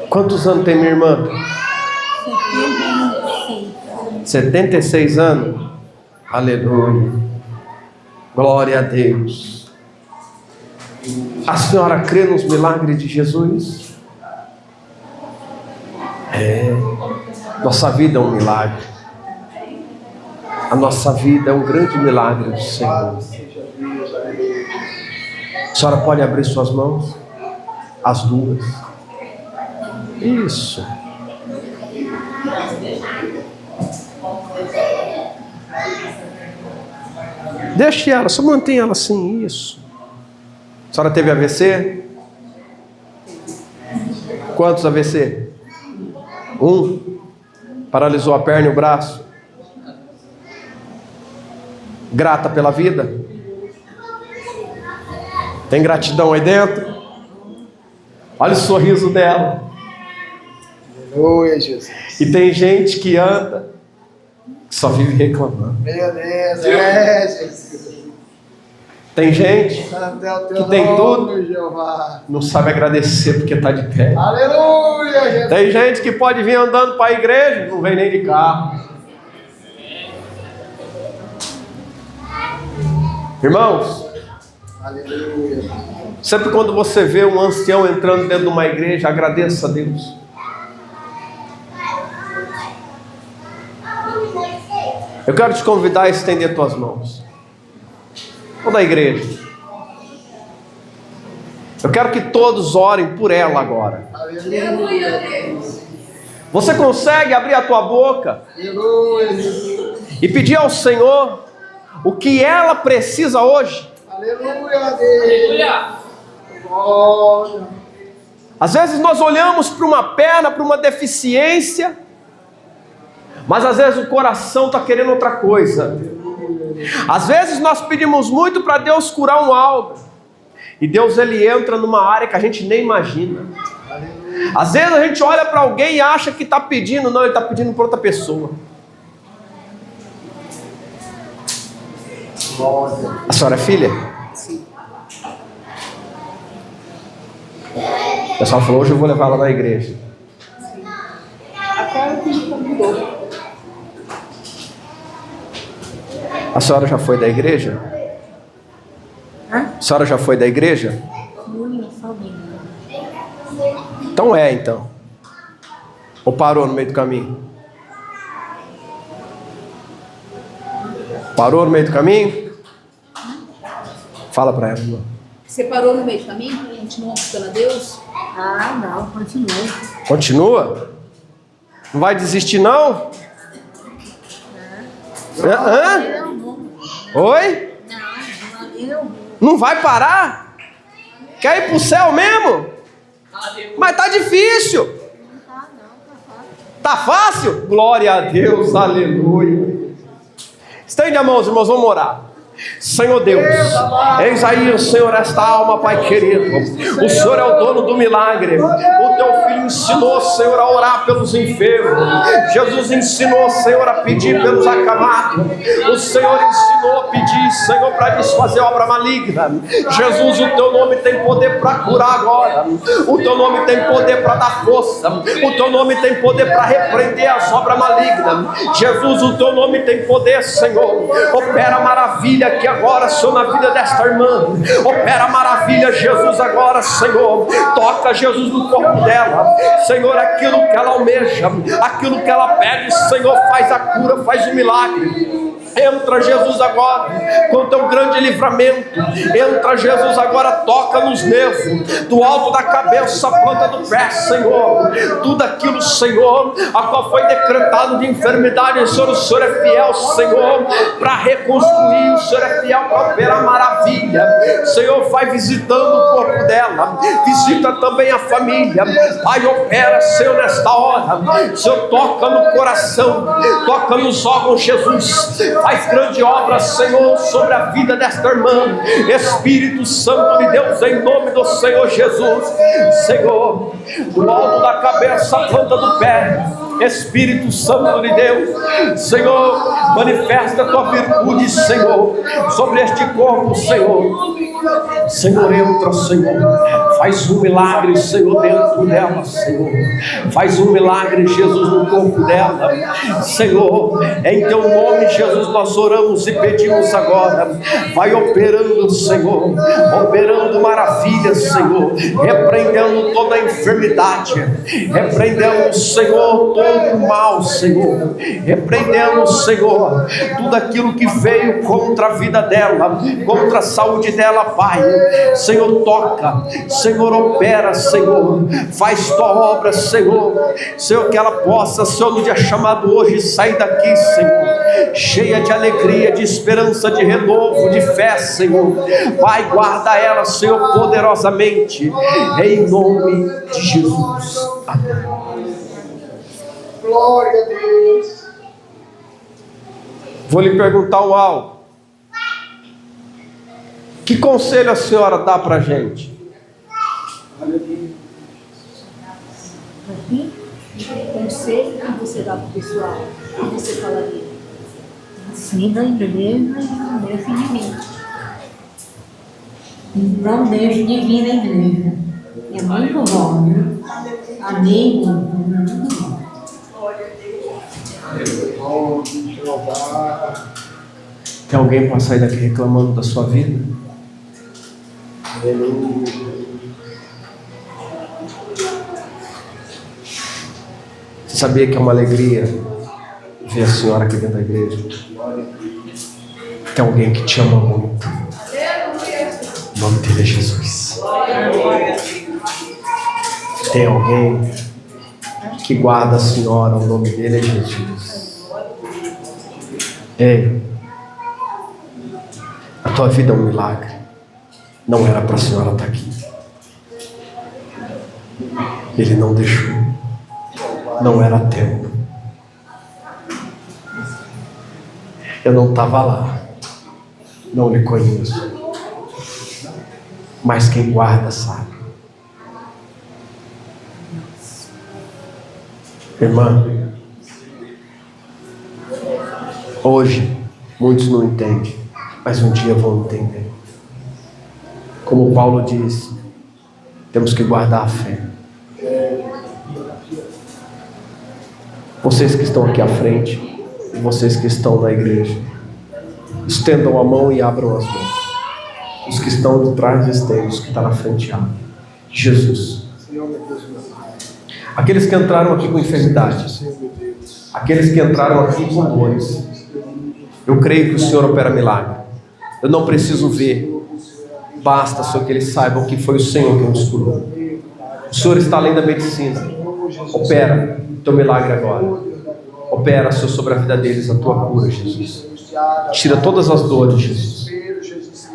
Quantos anos tem minha irmã? 76 anos? Aleluia. Glória a Deus. A senhora crê nos milagres de Jesus? Nossa vida é um milagre. A nossa vida é um grande milagre do Senhor. A senhora pode abrir suas mãos? As duas. Isso. Deixe ela, só mantenha ela assim. Isso. A senhora teve AVC? Quantos AVC? 1. Paralisou a perna e o braço? Grata pela vida? Tem gratidão aí dentro? Olha o sorriso dela. Aleluia, Jesus. E tem gente que anda, que só vive reclamando. Meu Deus, Jesus. Tem gente que tem tudo, Jeová. não sabe agradecer porque está de pé. Aleluia, Jesus. Tem gente que pode vir andando para a igreja, não vem nem de carro. Irmãos, Aleluia. sempre quando você vê um ancião entrando dentro de uma igreja, agradeça a Deus. Eu quero te convidar a estender tuas mãos. Toda a igreja. Eu quero que todos orem por ela agora. Aleluia. Você consegue abrir a tua boca Aleluia, Jesus. e pedir ao Senhor o que ela precisa hoje? Aleluia, Deus. Aleluia. Glória. Às vezes nós olhamos para uma perna, para uma deficiência, mas às vezes o coração está querendo outra coisa. Às vezes nós pedimos muito para Deus curar um algo, e Deus ele entra numa área que a gente nem imagina. Às vezes a gente olha para alguém e acha que está pedindo, não, ele está pedindo para outra pessoa. A senhora é filha? Sim. O pessoal falou, hoje eu vou levar ela na igreja. Até o que me convidou. A senhora já foi da igreja? A senhora já foi da igreja? Então então. Ou parou no meio do caminho? Parou no meio do caminho? Fala para ela, irmão. Você parou no meio do caminho? Continua buscando a Deus? Ah, não, continua. Continua? Não vai desistir não? Hã? Oi? Não vai parar? Quer ir pro céu mesmo? Mas tá difícil. Tá fácil? Glória a Deus, aleluia. Estende a mão, irmãos, vamos orar. Senhor Deus, eis aí o Senhor esta alma, Pai querido. O Senhor é o dono do milagre. O teu filho ensinou, Senhor, a orar pelos enfermos. Jesus ensinou, Senhor, a pedir pelos acamados. O Senhor ensinou a pedir, Senhor, para desfazer obra maligna. Jesus, o teu nome tem poder para curar agora. O teu nome tem poder para dar força. O teu nome tem poder para repreender as obras malignas. Jesus, o teu nome tem poder, Senhor. Opera maravilha aqui agora, Senhor, na vida desta irmã. Opera maravilha, Jesus, agora, Senhor. Toca, Jesus, no corpo dela. Senhor, aquilo que ela almeja, aquilo que ela pede, Senhor, faz a cura, faz o milagre. Entra, Jesus, agora com teu grande livramento. Entra, Jesus, agora, toca nos nervos, do alto da cabeça à planta do pé, Senhor. Tudo aquilo, Senhor, a qual foi decretado de enfermidade, o Senhor é fiel, Senhor, para reconstruir. O Senhor é fiel para operar maravilha. Senhor, vai visitando o corpo dela, visita também a família. Pai, opera, Senhor, nesta hora. Senhor, toca no coração, toca nos órgãos, Jesus. Faz grande obra, Senhor, sobre a vida desta irmã. Espírito Santo de Deus, em nome do Senhor Jesus. Senhor, do alto da cabeça à planta do pé, Espírito Santo de Deus, Senhor, manifesta a tua virtude, Senhor, sobre este corpo, Senhor. Senhor, entra, Senhor, faz um milagre, Senhor, dentro dela, Senhor. Faz um milagre, Jesus, no corpo dela, Senhor. Em teu nome, Jesus, nós oramos e pedimos agora. Vai operando, Senhor, operando maravilhas, Senhor, repreendendo toda a enfermidade, repreendendo, Senhor, todo o mal, Senhor, repreendendo, Senhor, tudo aquilo que veio contra a vida dela, contra a saúde dela, Pai. Senhor, toca, Senhor, opera, Senhor, faz tua obra, Senhor. Senhor, que ela possa, Senhor, no dia chamado hoje, sair daqui, Senhor, cheia de alegria, de esperança, de renovo, de fé, Senhor. Pai, guarda ela, Senhor, poderosamente, em nome de Jesus. Amém. Glória a Deus. Vou lhe perguntar algo. Que conselho a senhora dá para a gente? Conselho que você dá para o pessoal, o que você falaria? Sim, da igreja, não deixe de vir. Não deixe de vir na igreja. É muito bom, né? Amém. Tem alguém para sair daqui reclamando da sua vida? Você sabia que é uma alegria ver a senhora aqui dentro da igreja? Tem alguém que te ama muito. O nome dele é Jesus. Tem alguém que guarda a senhora, o nome dele é Jesus. Ei, a tua vida é um milagre. Não era para a senhora estar aqui. Ele não deixou. Não era tempo. Eu não estava lá. Não lhe conheço. Mas quem guarda sabe. Irmã, hoje muitos não entendem, mas um dia vão entender. Como Paulo diz, temos que guardar a fé. Vocês que estão aqui à frente, e vocês que estão na igreja, estendam a mão e abram as mãos. Os que estão de trás estendam, os que estão na frente abrem. Jesus. Aqueles que entraram aqui com enfermidades, aqueles que entraram aqui com dores, eu creio que o Senhor opera milagre. Eu não preciso ver, basta só que eles saibam que foi o Senhor que nos curou. O Senhor está além da medicina. Opera teu milagre agora. Opera, Senhor, sobre a vida deles, a tua cura, Jesus. Tira todas as dores, Jesus.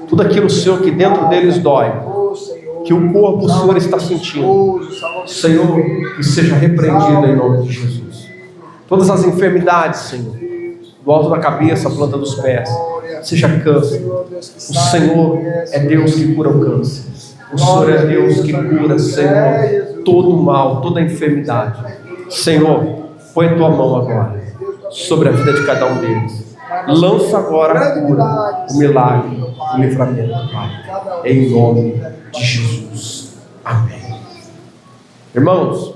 Tudo aquilo, Senhor, que dentro deles dói, que o corpo, o Senhor, está sentindo, Senhor, que seja repreendido em nome de Jesus. Todas as enfermidades, Senhor, do alto da cabeça, a planta dos pés, seja câncer. O Senhor é Deus que cura o câncer. O Senhor é Deus que cura, Senhor, todo o mal, toda a enfermidade. Senhor, põe tua mão agora sobre a vida de cada um deles. Lança agora a cura, o milagre, o livramento, Pai, em nome de Jesus. Amém. Irmãos,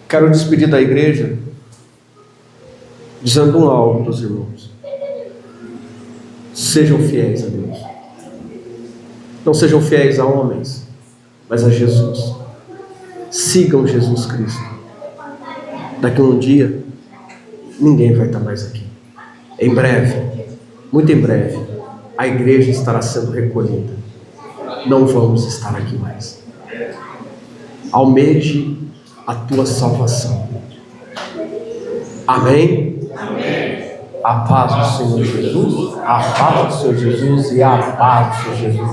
quero despedir da igreja dizendo algo dos irmãos. Sejam fiéis a Deus. Não sejam fiéis a homens, mas a Jesus. Sigam Jesus Cristo. Daqui a um dia, ninguém vai estar mais aqui. Em breve, muito em breve, a igreja estará sendo recolhida. Não vamos estar aqui mais. Almeje a tua salvação. Amém? Amém. A paz do Senhor Jesus, a paz do Senhor Jesus e a paz do Senhor Jesus.